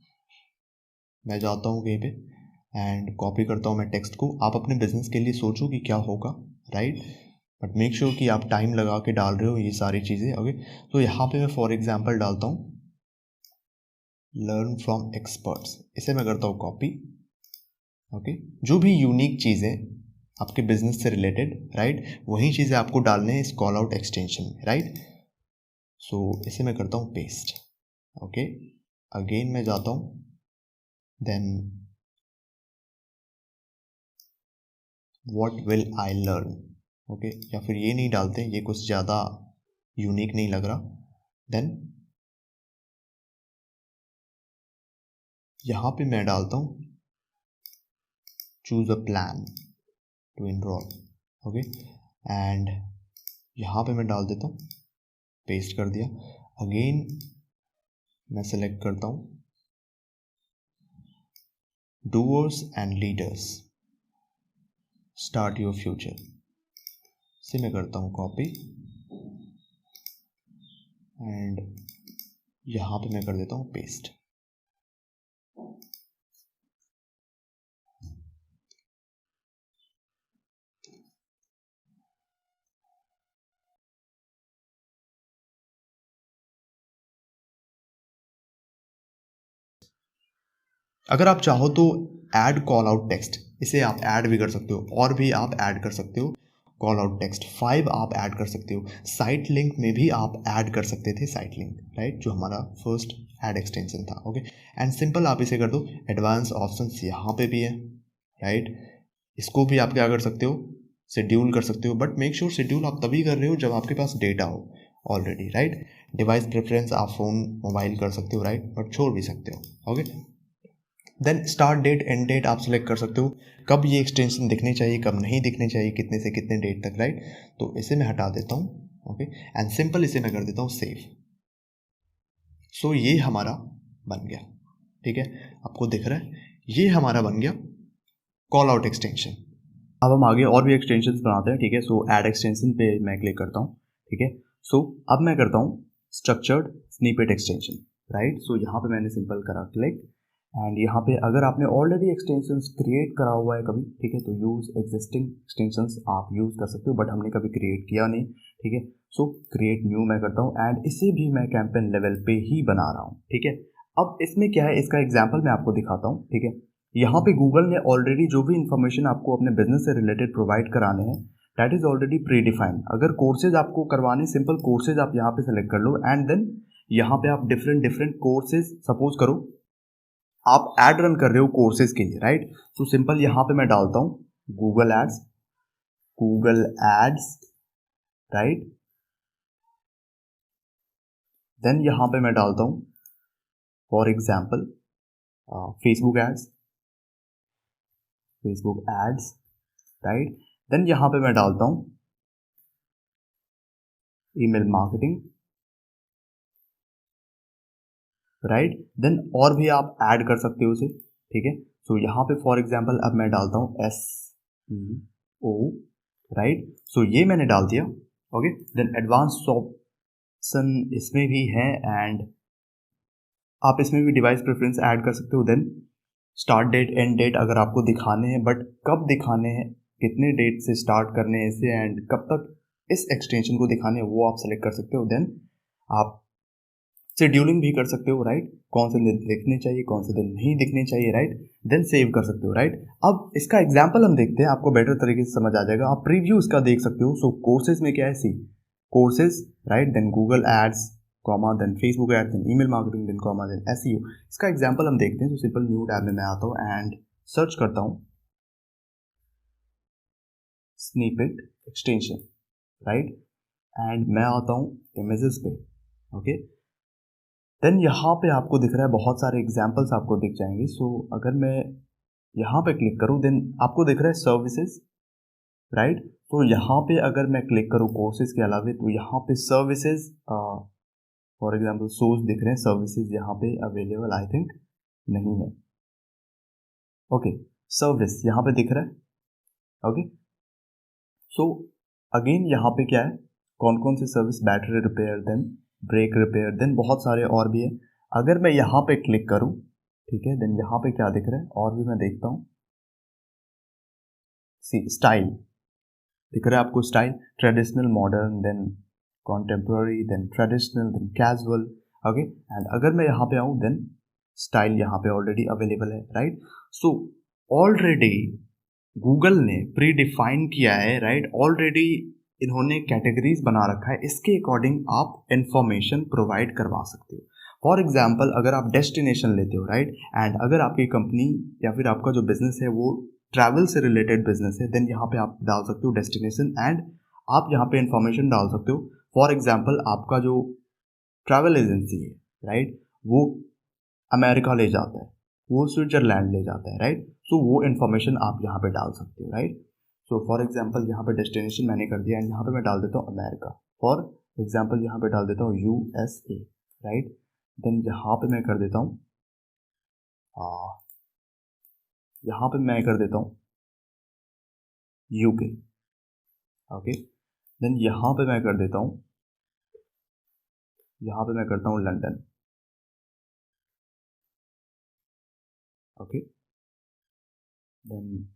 मैं जाता हूँ कहीं पे एंड कॉपी करता हूँ मैं टेक्स्ट को। आप अपने बिजनेस के लिए सोचो कि क्या होगा, राइट, बट मेक श्योर कि आप टाइम लगा के डाल रहे हो ये सारी चीज़ें, ओके। तो यहाँ पे मैं फॉर एग्जांपल डालता हूँ लर्न फ्रॉम एक्सपर्ट्स, इसे मैं करता हूँ कॉपी, ओके। जो भी यूनिक चीज़ें आपके बिजनेस से रिलेटेड, राइट, वही चीज़ें आपको डालने हैं इस कॉल आउट एक्सटेंशन में, राइट। सो इसे मैं करता हूँ पेस्ट, ओके। अगेन मैं जाता हूँ then what will I learn, okay, या फिर ये नहीं डालते, ये कुछ ज़्यादा यूनिक नहीं लग रहा। देन यहाँ पे मैं डालता हूँ choose a plan to enrol, okay, and यहाँ पे मैं डाल देता हूँ, पेस्ट कर दिया। अगेन मैं सेलेक्ट करता हूँ doers and leaders, start your future, से मैं करता हूँ कॉपी एंड यहाँ पे मैं कर देता हूँ पेस्ट। अगर आप चाहो तो ऐड कॉल आउट टेक्स्ट, इसे आप ऐड भी कर सकते हो, और भी आप ऐड कर सकते हो कॉल आउट टेक्स्ट 5 आप ऐड कर सकते हो। साइट लिंक में भी आप ऐड कर सकते थे साइट लिंक, राइट, जो हमारा फर्स्ट ऐड एक्सटेंशन था, ओके। एंड सिंपल आप इसे कर दो एडवांस ऑप्शंस, यहाँ पे भी है, राइट। इसको भी आप क्या कर सकते हो, शेड्यूल कर सकते हो, बट मेक श्योर शेड्यूल आप तभी कर रहे हो जब आपके पास डेटा हो ऑलरेडी, राइट। डिवाइस प्रेफरेंस आप फ़ोन मोबाइल कर सकते हो, राइट, बट छोड़ भी सकते हो, okay. Then start date and date आप सेलेक्ट कर सकते हो, कब ये एक्सटेंशन दिखनी चाहिए, कब नहीं दिखनी चाहिए, कितने से कितने डेट तक, राइट। तो इसे मैं हटा देता हूँ, ओके, एंड सिंपल इसे मैं कर देता हूँ सेव। सो ये हमारा बन गया, ठीक है, आपको दिख रहा है, ये हमारा बन गया कॉल आउट एक्सटेंशन। अब हम आगे और भी एक्सटेंशन बनाते हैं, ठीक है। सो ऐड एक्सटेंशन पे मैं क्लिक करता हूँ, ठीक है। सो अब मैं करता हूँ structured snippet extension, right. So यहाँ पे मैंने सिंपल करा क्लिक एंड यहाँ पे अगर आपने ऑलरेडी एक्सटेंशंस क्रिएट करा हुआ है कभी, ठीक है, तो यूज़ एग्जिस्टिंग एक्सटेंशंस आप यूज़ कर सकते हो, बट हमने कभी क्रिएट किया नहीं, ठीक है। सो क्रिएट न्यू मैं करता हूँ एंड इसे भी मैं कैंपेन लेवल पे ही बना रहा हूँ, ठीक है। अब इसमें क्या है, इसका एग्जाम्पल मैं आपको दिखाता हूँ, ठीक है। यहाँ पे गूगल ने ऑलरेडी जो भी इन्फॉर्मेशन आपको अपने बिजनेस से रिलेटेड प्रोवाइड कराने हैं, that is already pre defined. अगर कोर्सेज आपको करवाने, सिंपल कोर्सेज आप यहाँ पे सेलेक्ट कर लो एंड देन यहाँ पे आप डिफरेंट डिफरेंट कोर्सेज, सपोज करो आप एड रन कर रहे हो कोर्सेज के लिए, राइट। तो सिंपल यहाँ पे मैं डालता हूँ Google ads, Google ads, right. Then यहाँ पे मैं डालता हूँ for example Facebook ads, Facebook ads, right. Then यहाँ पे मैं डालता हूँ ईमेल मार्केटिंग, राइट। देन और भी आप ऐड कर सकते हो उसे, ठीक है। सो यहाँ पे फॉर एग्जाम्पल अब मैं डालता हूँ SEO, राइट। सो ये मैंने डाल दिया, ओके। देन एडवांस ऑप्शन इसमें भी है एंड आप इसमें भी डिवाइस प्रेफरेंस ऐड कर सकते हो। Then start date and date अगर आपको दिखाने हैं, बट कब दिखाने हैं, कितने डेट से स्टार्ट करने हैं इसे एंड कब तक इस एक्सटेंशन को दिखाने हैं, वो आप सेलेक्ट कर सकते हो। देन आप शेड्यूलिंग भी कर सकते हो, राइट। कौन से दिन दिखने चाहिए, कौन से दिन नहीं दिखने चाहिए, राइट। देन सेव कर सकते हो, राइट। अब इसका एग्जाम्पल हम देखते हैं, आपको बेटर तरीके से समझ आ जाएगा। आप प्रीव्यू इसका देख सकते हो। सो कोर्सेज में क्या है, see courses, right. Then Google ads, comma, then Facebook ads, then email marketing, then comma, then SEO। इसका एग्जाम्पल हम देखते हैं। तो सिंपल न्यू टैब में मैं आता हूँ एंड सर्च करता हूँ स्निपेट एक्सटेंशन, राइट। एंड मैं आता हूँ इमेजेस पे, ओके। देन यहाँ पे आपको दिख रहा है बहुत सारे एग्जाम्पल्स आपको दिख जाएंगे। सो अगर मैं यहाँ पे क्लिक करूँ, देन आपको दिख रहा है सर्विसेज, राइट। तो यहाँ पे अगर मैं क्लिक करूँ कोर्सेज के अलावा, तो यहाँ पे सर्विसेज फॉर एग्जाम्पल सोर्स दिख रहे हैं, सर्विसेज यहाँ पे अवेलेबल आई थिंक नहीं है, ओके। सर्विस यहाँ पे दिख रहा है, ओके। सो अगेन यहाँ पे क्या है, कौन कौन से service, battery repair, then brake repair, then बहुत सारे और भी है। अगर मैं यहाँ पे क्लिक करूँ, ठीक है, देन यहाँ पे क्या दिख रहा है और भी मैं देखता हूँ, सी स्टाइल दिख रहा है आपको, style traditional, modern, then contemporary, then traditional, then casual, okay. And अगर मैं यहाँ पे आऊँ, देन स्टाइल यहाँ पे ऑलरेडी अवेलेबल है, राइट। सो ऑलरेडी गूगल ने प्री डिफाइन किया है, राइट। ऑलरेडी इन्होंने कैटेगरीज बना रखा है, इसके अकॉर्डिंग आप इंफॉर्मेशन प्रोवाइड करवा सकते हो। फॉर एग्जाम्पल अगर आप डेस्टिनेशन लेते हो, राइट, एंड अगर आपकी कंपनी या फिर आपका जो बिजनेस है वो ट्रैवल से रिलेटेड बिजनेस है, देन यहाँ पे आप डाल सकते हो डेस्टिनेशन एंड आप यहाँ पे इंफॉर्मेशन डाल सकते हो। फॉर एग्जाम्पल आपका जो ट्रैवल एजेंसी है, राइट, वो अमेरिका ले जाता है, वो स्विट्जरलैंड ले जाता है, राइट। सो वो इन्फॉर्मेशन आप यहाँ पे डाल सकते हो, राइट। सो फॉर एग्जाम्पल यहाँ पे डेस्टिनेशन मैंने कर दिया एंड यहाँ पे मैं डाल देता हूँ अमेरिका, फॉर एग्जाम्पल यहाँ पे डाल देता हूँ USA, राइट। देन यहाँ पे मैं कर देता हूँ यहाँ पे मैं कर देता हूँ UK, ओके। देन यहाँ पे मैं कर देता हूँ, यहाँ पे मैं करता हूँ लंदन, ओके। देन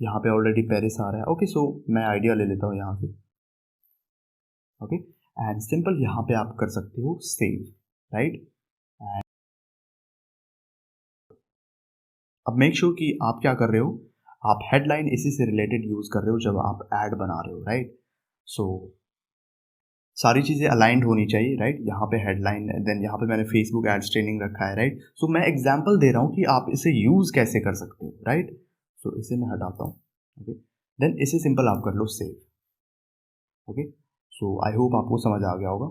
यहाँ पे ऑलरेडी पेरिस आ रहा है, ओके। सो मैं आइडिया ले लेता हूँ यहाँ से, ओके। एंड सिंपल यहाँ पे आप कर सकते हो सेव, राइट। एंड अब मेक श्योर कि आप क्या कर रहे हो, आप हेडलाइन इसी से रिलेटेड यूज कर रहे हो जब आप ऐड बना रहे हो, राइट। सो सारी चीज़ें अलाइंड होनी चाहिए, राइट। यहाँ पे हेडलाइन, देन यहाँ पे मैंने फेसबुक एड्स ट्रेनिंग रखा है, राइट। सो मैं एग्जांपल दे रहा हूँ कि आप इसे यूज़ कैसे कर सकते हो, राइट। सो इसे मैं हटाता हूँ, ओके। देन इसे सिंपल आप कर लो save, okay. So I hope आपको समझ आ गया होगा।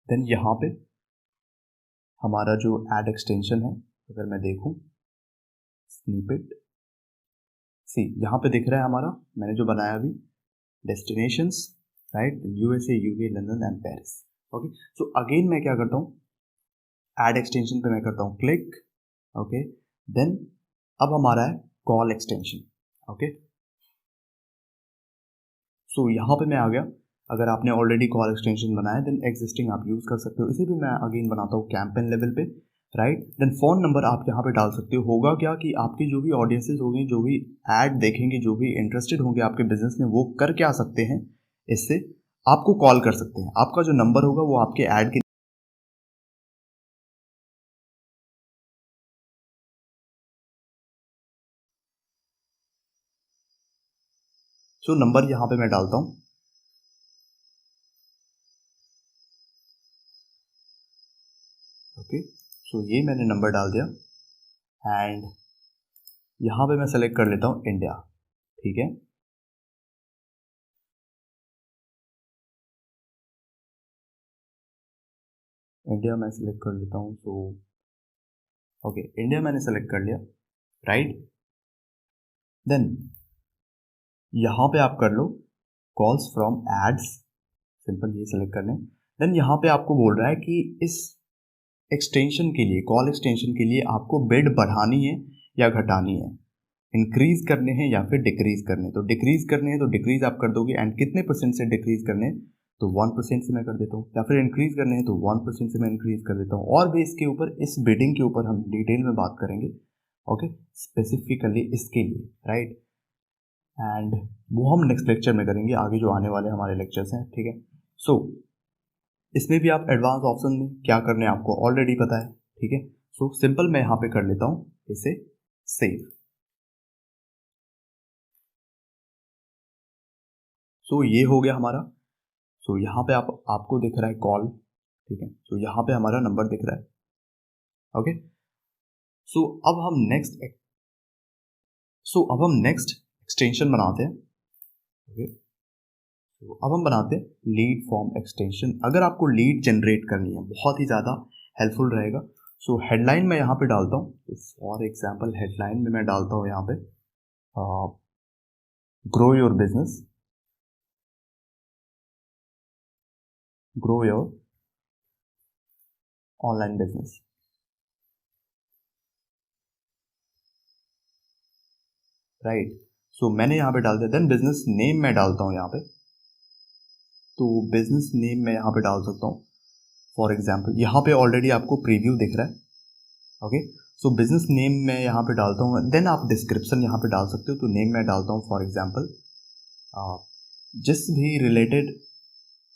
देन यहाँ पे हमारा जो एड एक्सटेंशन है, अगर मैं देखूँ स्निपेट, सी यहाँ पे दिख रहा है हमारा, मैंने जो बनाया अभी destinations, right, USA, UK, London and Paris, okay. So again मैं क्या करता हूँ, ऐड एक्सटेंशन पे मैं करता हूँ क्लिक, ओके। देन अब हमारा है कॉल एक्सटेंशन, ओके। सो यहाँ पे मैं आ गया। अगर आपने ऑलरेडी कॉल एक्सटेंशन बनाया देन एग्जिस्टिंग आप यूज़ कर सकते हो। इसे भी मैं अगेन बनाता हूँ कैंपेन लेवल पे, राइट। देन फ़ोन नंबर आप यहाँ पे डाल सकते हो। होगा क्या कि आपके जो भी ऑडियंसेस होंगे, जो भी ऐड देखेंगे, जो भी इंटरेस्टेड होंगे आपके बिजनेस में, वो कर क्या सकते हैं, इससे आपको कॉल कर सकते हैं। आपका जो नंबर होगा वो आपके ऐड के नंबर यहाँ पे मैं डालता हूँ। ओके, सो ये मैंने नंबर डाल दिया एंड यहाँ पे मैं सेलेक्ट कर लेता हूँ इंडिया। ठीक है, इंडिया मैं सेलेक्ट कर लेता हूँ। सो ओके, इंडिया मैंने सेलेक्ट कर लिया, राइट। देन यहाँ पे आप कर लो कॉल्स फ्रॉम एड्स, सिंपल ये सेलेक्ट कर लें। देन यहाँ पे आपको बोल रहा है कि इस एक्सटेंशन के लिए, कॉल एक्सटेंशन के लिए आपको बिड बढ़ानी है या घटानी है, इंक्रीज करने हैं या फिर डिक्रीज करने। तो डिक्रीज करने हैं तो डिक्रीज आप कर दोगे, एंड कितने परसेंट से डिक्रीज करने हैं तो 1% से मैं कर देता हूँ, या फिर इंक्रीज करने हैं तो 1% से मैं इंक्रीज कर देता हूँ। और भी इसके ऊपर, इस बिडिंग के ऊपर हम डिटेल में बात करेंगे, ओके, स्पेसिफिकली इसके लिए, राइट। एंड वो हम नेक्स्ट लेक्चर में करेंगे, आगे जो आने वाले हमारे लेक्चर्स हैं, ठीक है। सो इसमें भी आप एडवांस ऑप्शन में क्या करने हैं आपको ऑलरेडी पता है, ठीक है। सो सिंपल मैं यहाँ पे कर लेता हूँ इसे सेव। सो ये हो गया हमारा। सो यहाँ पे आपको दिख रहा है कॉल, ठीक है। सो यहाँ पे हमारा नंबर दिख रहा है, ओके। सो अब हम नेक्स्ट एक्सटेंशन बनाते हैं, ओके। तो अब हम बनाते हैं लीड फॉर्म एक्सटेंशन। अगर आपको लीड जनरेट करनी है, बहुत ही ज़्यादा हेल्पफुल रहेगा। सो हेडलाइन मैं यहाँ पे डालता हूँ, फॉर एग्जांपल हेडलाइन में मैं डालता हूँ यहाँ पे grow your business, grow your online business, right. So मैंने यहाँ पे डाल दिया। देन बिजनेस नेम मैं डालता हूँ यहाँ पे। तो बिजनेस नेम मैं यहाँ पे डाल सकता हूँ, फॉर एग्जाम्पल यहाँ पे ऑलरेडी आपको प्रीव्यू दिख रहा है, ओके। सो बिजनेस नेम मैं यहाँ पे डालता हूँ। देन आप डिस्क्रिप्शन यहाँ पे डाल सकते हो। तो नेम मैं डालता हूँ फॉर एग्जाम्पल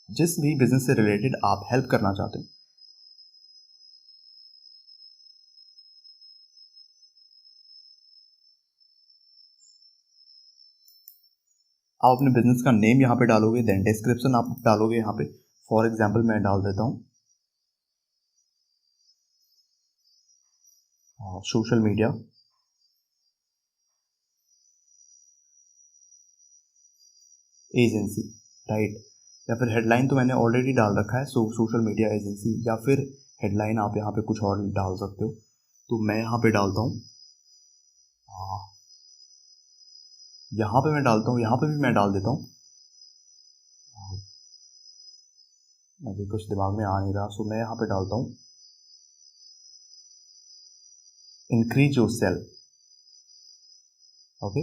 जिस भी बिजनेस से रिलेटेड आप हेल्प करना चाहते हो, आप अपने बिजनेस का नेम यहाँ पे डालोगे। देन डिस्क्रिप्शन आप डालोगे यहाँ पे। फॉर एग्जाम्पल मैं डाल देता हूँ सोशल मीडिया एजेंसी, राइट। या फिर हेडलाइन तो मैंने ऑलरेडी डाल रखा है, सो सोशल मीडिया एजेंसी, या फिर हेडलाइन आप यहाँ पे कुछ और डाल सकते हो। तो मैं यहाँ पे डालता हूँ, यहाँ पे मैं डालता हूँ, यहाँ पे भी मैं डाल देता हूँ। अभी कुछ दिमाग में आ नहीं रहा, सो मैं यहाँ पे डालता हूँ increase your sale, okay.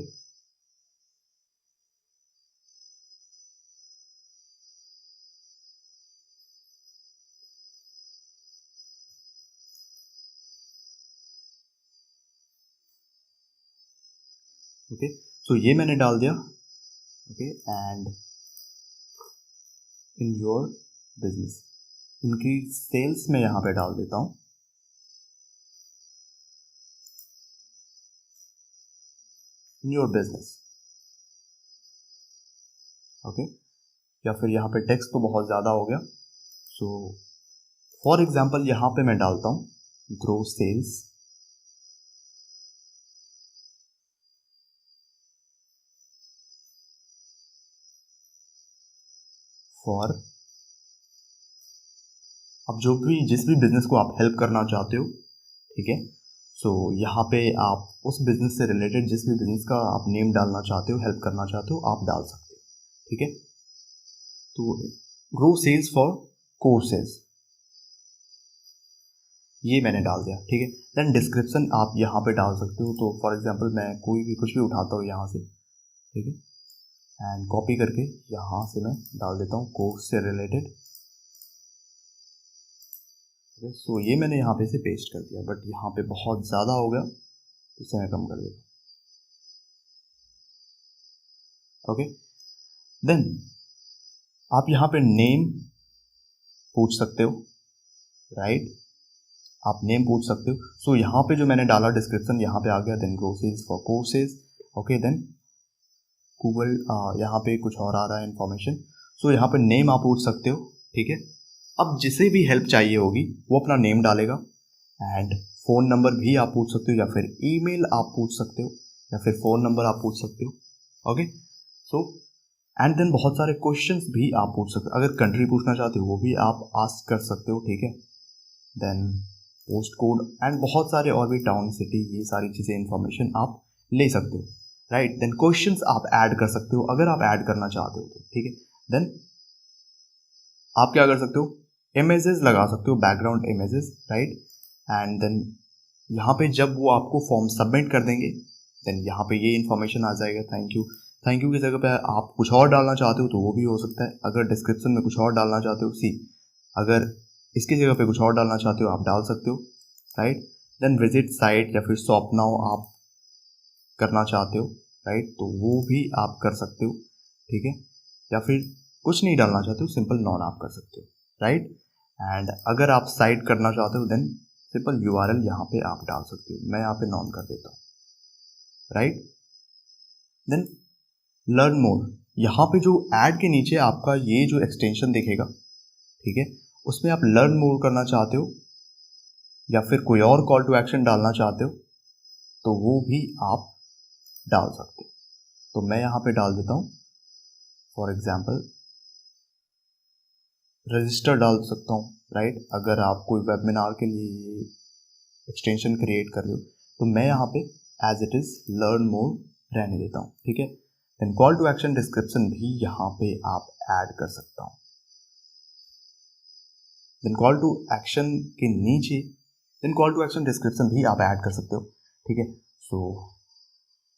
Okay, so ये मैंने डाल दिया, okay. And in your business increase sales में यहाँ पे डाल देता हूँ इन योर बिजनेस, ओके। या फिर यहाँ पे टेक्स्ट तो बहुत ज़्यादा हो गया, सो फॉर एग्जाम्पल यहाँ पे मैं डालता हूँ ग्रो सेल्स फॉर, अब जिस भी बिजनेस को आप हेल्प करना चाहते हो, ठीक है। सो यहाँ पे आप उस बिजनेस से रिलेटेड जिस भी बिजनेस का आप नेम डालना चाहते हो, हेल्प करना चाहते हो, आप डाल सकते हो, ठीक है। तो ग्रो सेल्स फॉर कोर्सेज ये मैंने डाल दिया, ठीक है। देन डिस्क्रिप्शन आप यहाँ पे डाल सकते हो। तो फॉर एग्जांपल मैं कोई भी कुछ भी उठाता हूँ यहाँ से, ठीक है, एंड कॉपी करके यहाँ से मैं डाल देता हूँ कोर्स से रिलेटेड, ओके, सो ये मैंने यहाँ पे से पेस्ट कर दिया, बट यहाँ पे बहुत ज़्यादा हो गया, इसे मैं कम कर देता हूँ। ओके, देन आप यहाँ पे नेम पूछ सकते हो, राइट, आप नेम पूछ सकते हो। सो यहाँ पे जो मैंने डाला डिस्क्रिप्शन यहाँ पे आ गया, then groceries for courses. Okay, then Google, यहाँ पे कुछ और आ रहा है इन्फॉर्मेशन। सो यहाँ पे नेम आप पूछ सकते हो, ठीक है। अब जिसे भी हेल्प चाहिए होगी वो अपना नेम डालेगा, एंड फ़ोन नंबर भी आप पूछ सकते हो, या फिर ईमेल आप पूछ सकते हो, या फिर फ़ोन नंबर आप पूछ सकते हो। ओके, सो एंड देन बहुत सारे क्वेश्चंस भी आप पूछ सकते हो। अगर कंट्री पूछना चाहते हो वो भी आप आस्क कर सकते हो, ठीक है। देन पोस्ट कोड एंड बहुत सारे और भी, टाउन, सिटी, ये सारी चीज़ें इन्फॉर्मेशन आप ले सकते हो, राइट। देन क्वेश्चंस आप ऐड कर सकते हो अगर आप ऐड करना चाहते हो तो, ठीक है। देन आप क्या कर सकते हो, इमेजेस लगा सकते हो, background images, right. And then यहाँ पे जब वो आपको फॉर्म सबमिट कर देंगे, देन यहाँ पे ये इन्फॉर्मेशन आ जाएगा, थैंक यू। थैंक यू की जगह पे आप कुछ और डालना चाहते हो तो वो भी हो सकता है। अगर डिस्क्रिप्शन में कुछ और डालना चाहते हो, अगर इसकी जगह पे कुछ और डालना चाहते हो आप डाल सकते हो, राइट। देन विजिट साइट या फिर शॉप नाउ आप करना चाहते हो, राइट, तो वो भी आप कर सकते हो, ठीक है। या फिर कुछ नहीं डालना चाहते हो, सिंपल नॉन आप कर सकते हो, राइट। एंड अगर आप साइट करना चाहते हो देन सिंपल URL यहाँ पे आप डाल सकते हो, मैं यहाँ पे नॉन कर देता हूँ, राइट। देन लर्न मोर, यहाँ पे जो ऐड के नीचे आपका ये जो एक्सटेंशन दिखेगा, ठीक है, उसमें आप लर्न मोर करना चाहते हो या फिर कोई और कॉल टू एक्शन डालना चाहते हो तो वो भी आप डाल सकते हो। तो मैं यहाँ पे डाल देता हूँ, फॉर एग्जाम्पल रजिस्टर डाल सकता हूँ, राइट। अगर आप कोई वेबिनार के लिए एक्सटेंशन क्रिएट कर रहे हो तो मैं यहाँ पे as it is learn more रहने देता हूँ, ठीक है। Then call to action description भी यहाँ पे आप ऐड कर सकता हूँ। देन कॉल टू एक्शन के नीचे then call to action description भी आप ऐड कर सकते हो, ठीक है। सो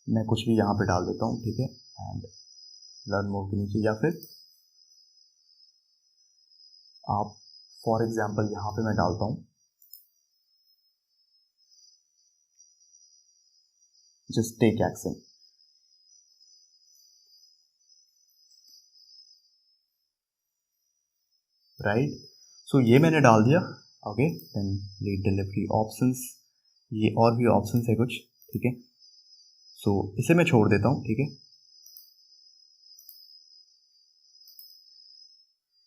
मैं कुछ भी यहाँ पे डाल देता हूँ, ठीक है। एंड लर्न मोर के नीचे या फिर आप फॉर एग्जाम्पल यहाँ पे मैं डालता हूँ just take action, right. So ये मैंने डाल दिया। Okay, then lead delivery options, ये और भी ऑप्शंस है कुछ, ठीक है। सो इसे मैं छोड़ देता हूँ, ठीक है।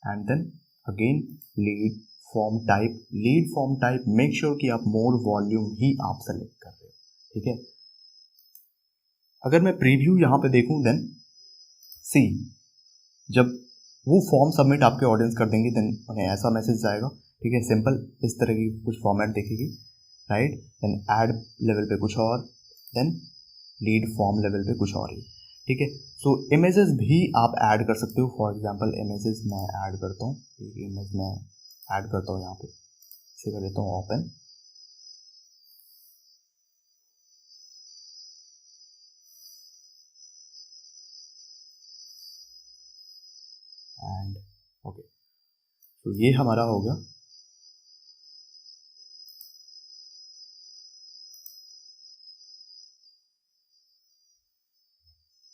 And then again lead form type make sure कि आप मोर वॉल्यूम ही आप सेलेक्ट कर रहे हो, ठीक है। अगर मैं प्रीव्यू यहाँ पे देखूँ देन सी, जब वो फॉर्म सबमिट आपके ऑडियंस कर देंगे देन उन्हें ऐसा मैसेज जाएगा, ठीक है, सिंपल इस तरह की कुछ फॉर्मेट दिखेगी, राइट। देन ऐड लेवल पे कुछ और, देन लीड फॉर्म लेवल पे कुछ और ही, ठीक है। सो इमेजेस भी आप ऐड कर सकते हो, फॉर एग्जांपल इमेजेस मैं ऐड करता हूँ, एक इमेज मैं ऐड करता हूँ यहाँ पे, इसे कर देता हूँ ओपन। एंड ओके, तो ये हमारा हो गया।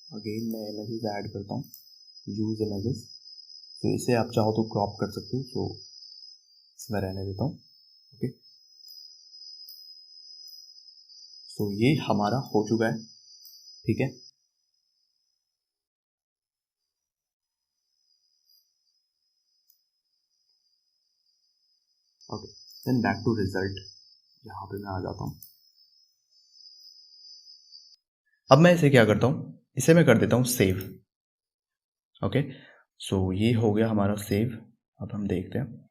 अगेन मैं इमेजेस ऐड करता हूँ, यूज इमेजेस। तो इसे आप चाहो तो क्रॉप कर सकते हो, तो इसमें रहने देता हूँ, ओके। सो ये हमारा हो चुका है, ठीक है। Okay, then back to result, यहाँ पे मैं आ जाता हूँ। अब मैं इसे क्या करता हूँ, इसे मैं कर देता हूँ सेव, ओके। सो ये हो गया हमारा सेव। अब हम देखते हैं।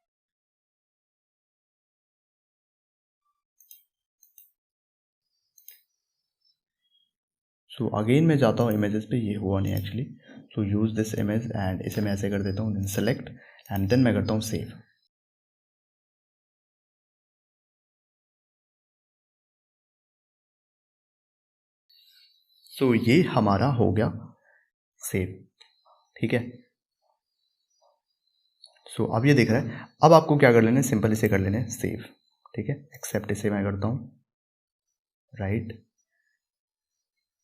सो अगेन मैं जाता हूँ इमेजेस पे, ये हुआ नहीं actually. So use this image and इसे मैं ऐसे कर देता हूँ, देन सेलेक्ट एंड देन मैं करता हूँ सेव। सो ये हमारा हो गया सेव, ठीक है। सो अब ये दिख रहा है। अब आपको क्या कर लेना है, सिंपल इसे कर लेना है सेव, ठीक है। एक्सेप्ट इसे मैं करता हूँ, राइट,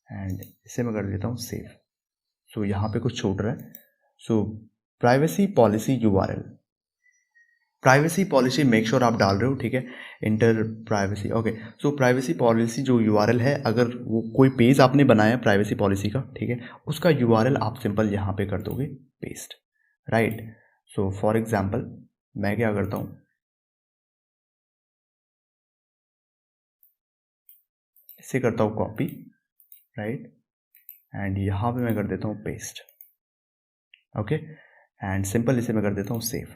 एंड इसे मैं कर लेता हूँ सेव। सो यहाँ पे कुछ छूट रहा है। So privacy policy URL, privacy policy make sure आप डाल रहे हो, ठीक है। Enter privacy, okay. So privacy policy जो यूआरएल है, अगर वो कोई पेज आपने बनाया प्राइवेसी पॉलिसी का, ठीक है, उसका यूआरएल आप सिंपल यहाँ पे कर दोगे paste, right. So for example मैं क्या करता हूँ, इसे करता हूँ कॉपी, राइट, एंड यहाँ पे मैं कर देता हूँ पेस्ट, ओके, एंड सिंपल इसे मैं कर देता हूँ सेव।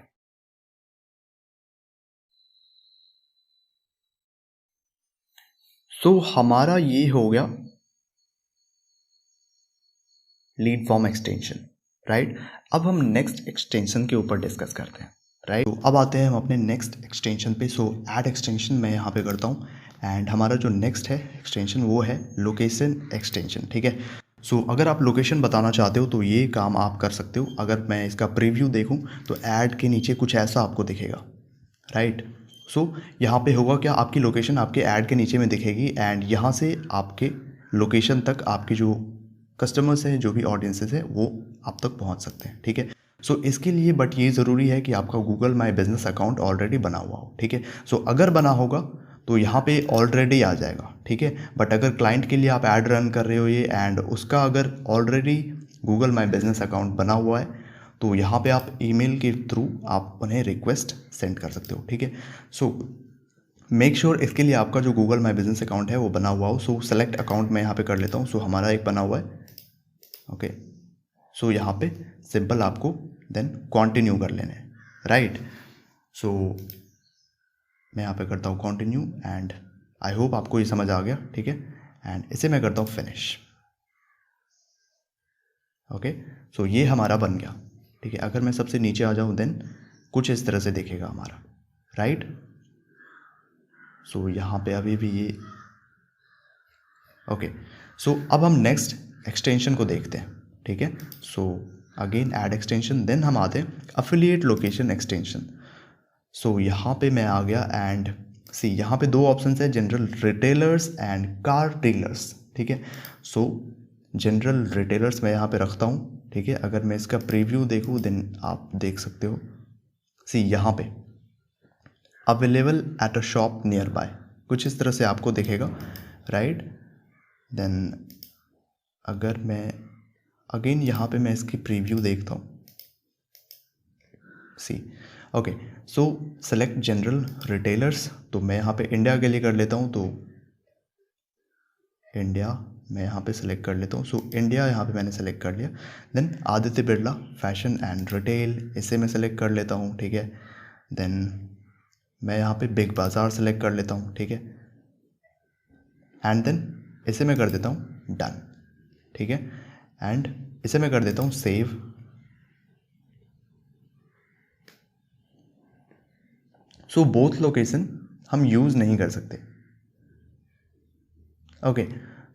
सो हमारा ये हो गया लीड फॉर्म एक्सटेंशन, राइट। अब हम नेक्स्ट एक्सटेंशन के ऊपर डिस्कस करते हैं, राइट। तो अब आते हैं हम अपने नेक्स्ट एक्सटेंशन पे। सो ऐड एक्सटेंशन मैं यहाँ पे करता हूँ, एंड हमारा जो नेक्स्ट है एक्सटेंशन वो है लोकेशन एक्सटेंशन, ठीक है। सो अगर आप लोकेशन बताना चाहते हो तो ये काम आप कर सकते हो। अगर मैं इसका प्रीव्यू देखूँ तो ऐड के नीचे कुछ ऐसा आपको दिखेगा, राइट। सो यहाँ पे होगा क्या, आपकी लोकेशन आपके ऐड के नीचे में दिखेगी, एंड यहाँ से आपके लोकेशन तक आपके जो कस्टमर्स हैं, जो भी ऑडियंसेस है, वो आप तक पहुँच सकते हैं, ठीक है। सो इसके लिए बट ये ज़रूरी है कि आपका Google my business account already बना हुआ हो, ठीक है। सो अगर बना होगा तो यहाँ पे ऑलरेडी आ जाएगा, ठीक है। बट अगर क्लाइंट के लिए आप ऐड रन कर रहे हो ये, एंड उसका अगर already Google my business account बना हुआ है, तो यहाँ पे आप ईमेल के थ्रू आप उन्हें रिक्वेस्ट सेंड कर सकते हो, ठीक है। सो मेक श्योर इसके लिए आपका जो गूगल माई बिजनेस अकाउंट है वो बना हुआ हो। सो सेलेक्ट अकाउंट मैं यहाँ पे कर लेता हूँ। सो हमारा एक बना हुआ है, ओके। सो यहाँ पे सिंपल आपको देन कंटिन्यू कर लेने, राइट। सो मैं यहाँ पे करता हूँ कंटिन्यू, एंड आई होप आपको ये समझ आ गया, ठीक है। एंड इसे मैं करता हूँ फिनिश, ओके। सो ये हमारा बन गया, ठीक है। अगर मैं सबसे नीचे आ जाऊँ देन कुछ इस तरह से दिखेगा हमारा, राइट। सो यहाँ पे अभी भी ये, ओके। सो अब हम नेक्स्ट एक्सटेंशन को देखते हैं, ठीक है। So again ad extension, then हम आते हैं अफिलिएट लोकेशन एक्सटेंशन। सो यहाँ पे मैं आ गया, एंड सी यहाँ पे दो ऑप्शन है, general retailers and car dealers, ठीक है। सो जनरल रिटेलर्स मैं यहाँ पे रखता हूँ, ठीक है। अगर मैं इसका प्रीव्यू देखूँ देन आप देख सकते हो, सी यहाँ पे available at a shop near by, कुछ इस तरह से आपको दिखेगा, राइट। देन अगर मैं अगेन यहाँ पे मैं इसकी प्रीव्यू देखता हूँ, see, okay. So select general retailers, तो मैं यहाँ पे इंडिया के लिए कर लेता हूँ, तो इंडिया मैं यहाँ पे सेलेक्ट कर लेता हूँ। सो इंडिया यहाँ पे मैंने सेलेक्ट कर लिया। Then Aditya Birla fashion and retail, इसे मैं सेलेक्ट कर लेता हूँ, ठीक है। देन मैं यहाँ पे बिग बाज़ार सेलेक्ट कर लेता हूँ, ठीक है। एंड देन इसे मैं कर देता हूँ डन, ठीक है। एंड इसे मैं कर देता हूँ सेव। सो बोथ लोकेशन हम यूज़ नहीं कर सकते, ओके।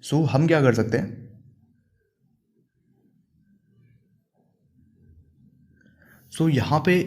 सो हम क्या कर सकते हैं, सो यहाँ पे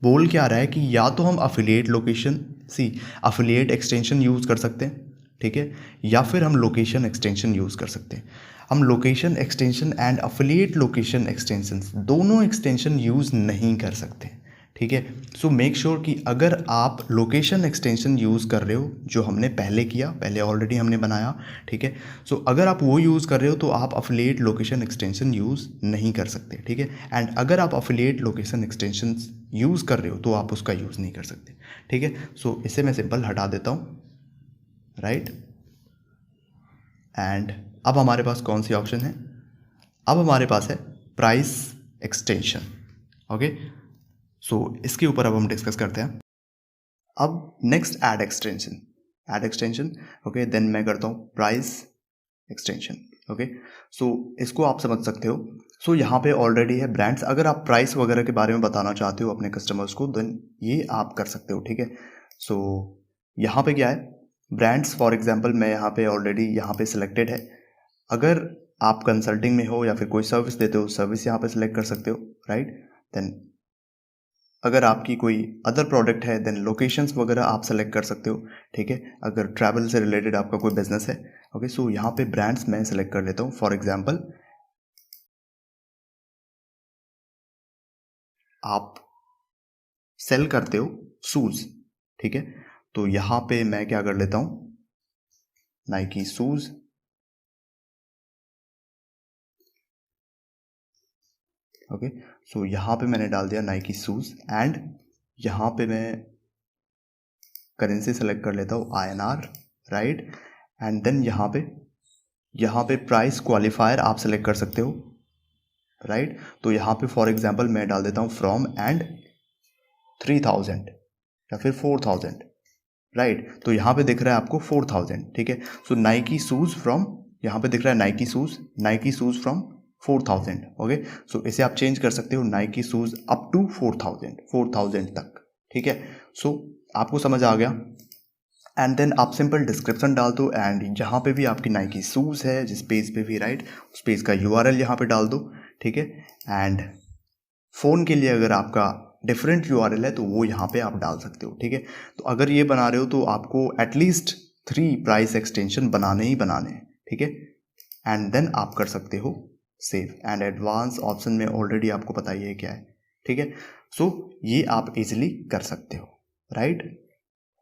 बोल क्या रहा है कि या तो हम अफिलिएट लोकेशन, सी अफिलिएट एक्सटेंशन यूज़ कर सकते हैं, ठीक है, या फिर हम लोकेशन एक्सटेंशन यूज़ कर सकते हैं। हम location extension and affiliate location extension दोनों एक्सटेंशन यूज़ नहीं कर सकते, ठीक है। सो मेक श्योर कि अगर आप लोकेशन एक्सटेंशन यूज़ कर रहे हो, जो हमने पहले किया, पहले ऑलरेडी हमने बनाया, ठीक है। सो अगर आप वो यूज़ कर रहे हो तो आप अफिलिएट लोकेशन एक्सटेंशन यूज़ नहीं कर सकते, ठीक है। एंड अगर आप अफिलिएट लोकेशन एक्सटेंशन यूज़ कर रहे हो तो आप उसका यूज़ नहीं कर सकते, ठीक है। सो इसे मैं सिंपल हटा देता हूँ, राइट। एंड अब हमारे पास कौन सी ऑप्शन है, अब हमारे पास है प्राइस एक्सटेंशन, ओके। सो इसके ऊपर अब हम डिस्कस करते हैं। अब next ad extension, ad extension, okay. Then मैं करता हूँ प्राइस एक्सटेंशन, ओके। सो इसको आप समझ सकते हो। सो यहाँ पे ऑलरेडी है ब्रांड्स, अगर आप प्राइस वगैरह के बारे में बताना चाहते हो अपने कस्टमर्स को देन ये आप कर सकते हो, ठीक है। सो यहाँ पे क्या है, ब्रांड्स फॉर एग्जांपल मैं यहाँ पे ऑलरेडी यहाँ पे सिलेक्टेड है। अगर आप कंसल्टिंग में हो या फिर कोई सर्विस देते हो, सर्विस यहाँ पे सिलेक्ट कर सकते हो, राइट। देन अगर आपकी कोई अदर प्रोडक्ट है देन लोकेशंस वगैरह आप सेलेक्ट कर सकते हो, ठीक है, अगर ट्रैवल से रिलेटेड आपका कोई बिजनेस है। ओके, सो यहाँ पे ब्रांड्स मैं सेलेक्ट कर लेता हूँ। फॉर एग्जांपल आप सेल करते हो शूज़, ठीक है, तो यहाँ पे मैं क्या कर लेता हूँ, नाइकी शूज़। ओके, सो यहाँ पे मैंने डाल दिया नाइकी शूज़ एंड यहाँ पे मैं करेंसी सेलेक्ट कर लेता हूँ INR, राइट, एंड देन यहाँ पे प्राइस क्वालिफायर आप सेलेक्ट कर सकते हो, राइट। तो यहाँ पे फॉर एग्जांपल मैं डाल देता हूँ फ्रॉम एंड 3000 या फिर 4000, राइट। तो यहाँ पे दिख रहा है आपको 4000, ठीक है। सो नाइकी शूज़ फ्रॉम, यहाँ पे दिख रहा है नाइकी शूज़ फ्रॉम 4000। ओके, सो इसे आप चेंज कर सकते हो, नाइकी शूज़ अप टू 4000 तक, ठीक है। सो आपको समझ आ गया। एंड देन आप सिंपल डिस्क्रिप्शन डाल दो एंड जहाँ पे भी आपकी नाइकी शूज़ है जिस पेज पे भी, राइट, उस पेज का URL यहाँ पे डाल दो, ठीक है। एंड फ़ोन के लिए अगर आपका डिफरेंट URL है तो वो यहाँ पे आप डाल सकते हो, ठीक है। तो अगर ये बना रहे हो तो आपको एटलीस्ट 3 प्राइस एक्सटेंशन बनाने ही बनाने हैं, ठीक है। एंड देन आप कर सकते हो सेव एंड एडवांस ऑप्शन में ऑलरेडी आपको पता ही है क्या है, ठीक है। सो ये आप इजीली कर सकते हो, राइट।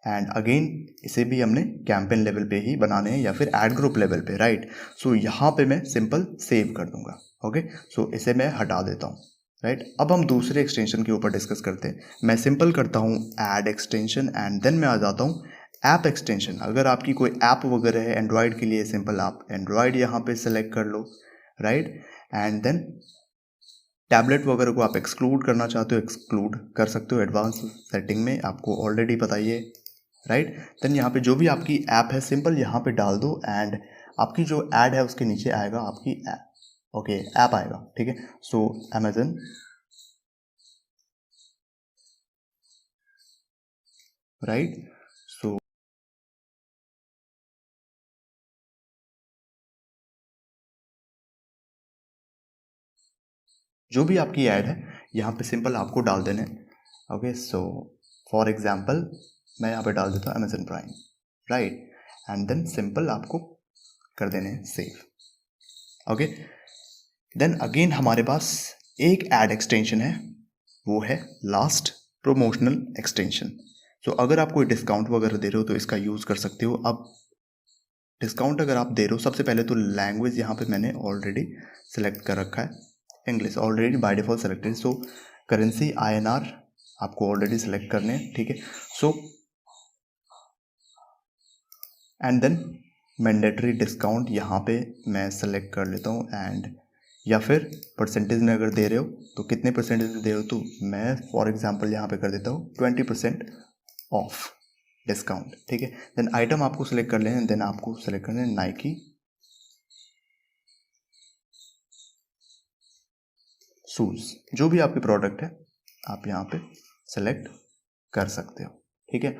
एंड अगेन इसे भी हमने कैंपेन लेवल पे ही बनाने हैं या फिर एड ग्रुप लेवल पे, राइट। सो यहाँ पे मैं सिंपल सेव कर दूंगा। ओके, सो इसे मैं हटा देता हूँ, राइट। अब हम दूसरे एक्सटेंशन के ऊपर डिस्कस करते हैं। मैं सिंपल करता हूँ ऐड एक्सटेंशन एंड देन मैं आ जाता हूँ ऐप एक्सटेंशन। अगर आपकी कोई ऐप वगैरह है एंड्रॉयड के लिए, सिंपल आप एंड्रॉयड यहाँ पे सेलेक्ट कर लो, राइट। एंड देन टैबलेट वगैरह को आप एक्सक्लूड करना चाहते हो, एक्सक्लूड कर सकते हो एडवांस सेटिंग में, आपको ऑलरेडी पता ही है, राइट। देन यहाँ पे जो भी आपकी ऐप है सिंपल यहाँ पे डाल दो एंड आपकी जो ऐड है उसके नीचे आएगा आपकी ऐप, ओके, ऐप आएगा, ठीक है। सो अमेजन, राइट। सो जो भी आपकी ऐड है यहाँ पे सिंपल आपको डाल देने, ओके। सो फॉर एग्जांपल मैं यहाँ पे डाल देता हूँ Amazon Prime, right, and then simple आपको कर देने सेव, ओके। देन अगेन हमारे पास एक ऐड एक्सटेंशन है, वो है लास्ट प्रमोशनल एक्सटेंशन। सो अगर आप कोई डिस्काउंट वगैरह दे रहे हो तो इसका यूज़ कर सकते हो। अब डिस्काउंट अगर आप दे रहे हो, सबसे पहले तो लैंग्वेज यहाँ पे मैंने ऑलरेडी सेलेक्ट कर रखा है, English already by default selected. So currency INR आपको ऑलरेडी सेलेक्ट करने हैं, ठीक है। So and then mandatory discount यहाँ पे मैं सेलेक्ट कर लेता हूँ एंड या फिर परसेंटेज में अगर दे रहे हो तो कितने परसेंटेज में दे रहे हो, तो मैं फॉर एग्जांपल यहाँ पे कर देता हूँ 20% ऑफ डिस्काउंट, ठीक है। देन आइटम आपको सेलेक्ट कर लेना, देन आपको सेलेक्ट करना है नाइकी शूज़। जो भी आपके प्रोडक्ट है आप यहाँ पे सेलेक्ट कर सकते हो, ठीक है।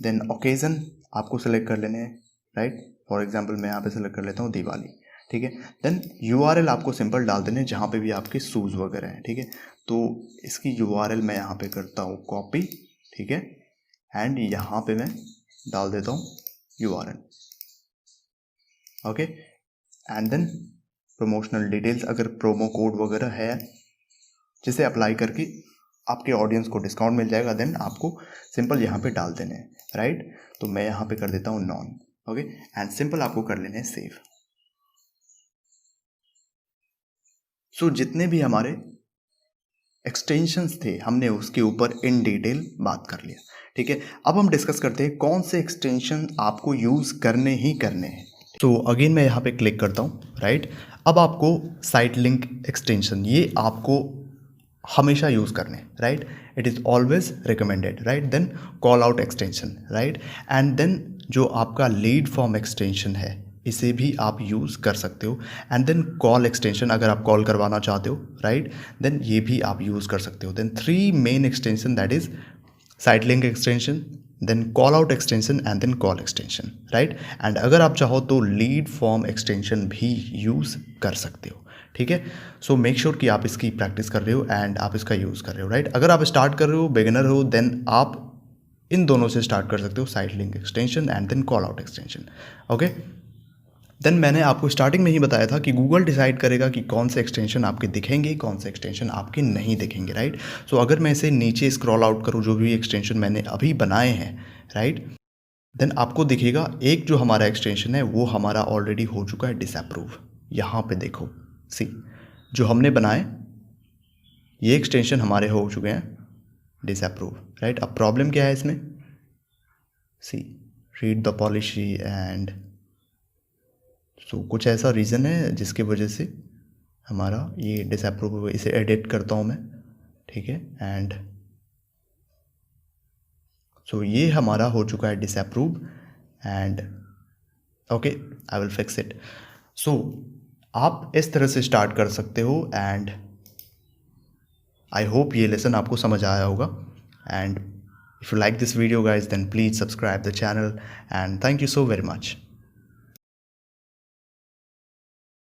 देन ओकेज़न आपको सेलेक्ट कर लेने हैं, राइट। फॉर एग्जांपल मैं यहाँ पे सेलेक्ट कर लेता हूँ दिवाली, ठीक है। देन URL आपको सिंपल डाल देने जहाँ पे भी आपके शूज़ वगैरह हैं, ठीक है। तो इसकी URL मैं यहाँ पे करता हूँ कॉपी, ठीक है, एंड यहाँ पे मैं डाल देता हूँ URL, ओके। एंड देन प्रमोशनल डिटेल्स, अगर प्रोमो कोड वगैरह है जिसे अप्लाई करके आपके ऑडियंस को डिस्काउंट मिल जाएगा, देन आपको सिंपल यहाँ पे डाल देने हैं, राइट। तो मैं यहाँ पे कर देता हूँ नॉन, ओके, एंड सिंपल आपको कर लेने हैं सेव। सो जितने भी हमारे एक्सटेंशंस थे हमने उसके ऊपर इन डिटेल बात कर लिया, ठीक है। अब हम डिस्कस करते हैं कौन से एक्सटेंशन आपको यूज़ करने ही करने हैं। तो अगेन मैं यहाँ पे क्लिक करता हूँ, राइट। अब आपको साइट लिंक एक्सटेंशन ये आपको हमेशा यूज़ करने, right, it is always recommended, right. Then call out extension, right, and then जो आपका लीड फॉर्म एक्सटेंशन है इसे भी आप यूज़ कर सकते हो। एंड देन कॉल एक्सटेंशन अगर आप कॉल करवाना चाहते हो, राइट, देन ये भी आप यूज़ कर सकते हो। Then 3 main extension, that is site link extension, then call out extension and then call extension, right. And अगर आप चाहो तो लीड फॉर्म एक्सटेंशन भी यूज़ कर सकते हो, ठीक है। सो मेक श्योर कि आप इसकी प्रैक्टिस कर रहे हो एंड आप इसका यूज़ कर रहे हो, राइट। अगर आप स्टार्ट कर रहे हो, बिगिनर हो, देन आप इन दोनों से स्टार्ट कर सकते हो, side link extension and then call out extension, okay. Then मैंने आपको स्टार्टिंग में ही बताया था कि गूगल डिसाइड करेगा कि कौन से एक्सटेंशन आपके दिखेंगे, कौन से एक्सटेंशन आपके नहीं दिखेंगे, राइट। सो अगर मैं इसे नीचे स्क्रॉल आउट करूँ, जो भी एक्सटेंशन मैंने अभी बनाए हैं, राइट, देन आपको दिखेगा एक जो हमारा एक्सटेंशन है वो हमारा ऑलरेडी हो चुका है डिसअप्रूव। यहाँ पे देखो, सी जो हमने बनाए ये एक्सटेंशन हमारे हो चुके हैं डिसअप्रूव, राइट। अब प्रॉब्लम क्या है इसमें, see read the policy and so कुछ ऐसा रीज़न है जिसकी वजह से हमारा ये डिसअप्रूव हुआ। इसे एडिट करता हूँ मैं, ठीक है, एंड सो ये हमारा हो चुका है disapprove and okay, I will fix it. So आप इस तरह से स्टार्ट कर सकते हो एंड आई होप ये लेसन आपको समझ आया होगा। And if you like this video guys, then please subscribe the channel and thank you so very much.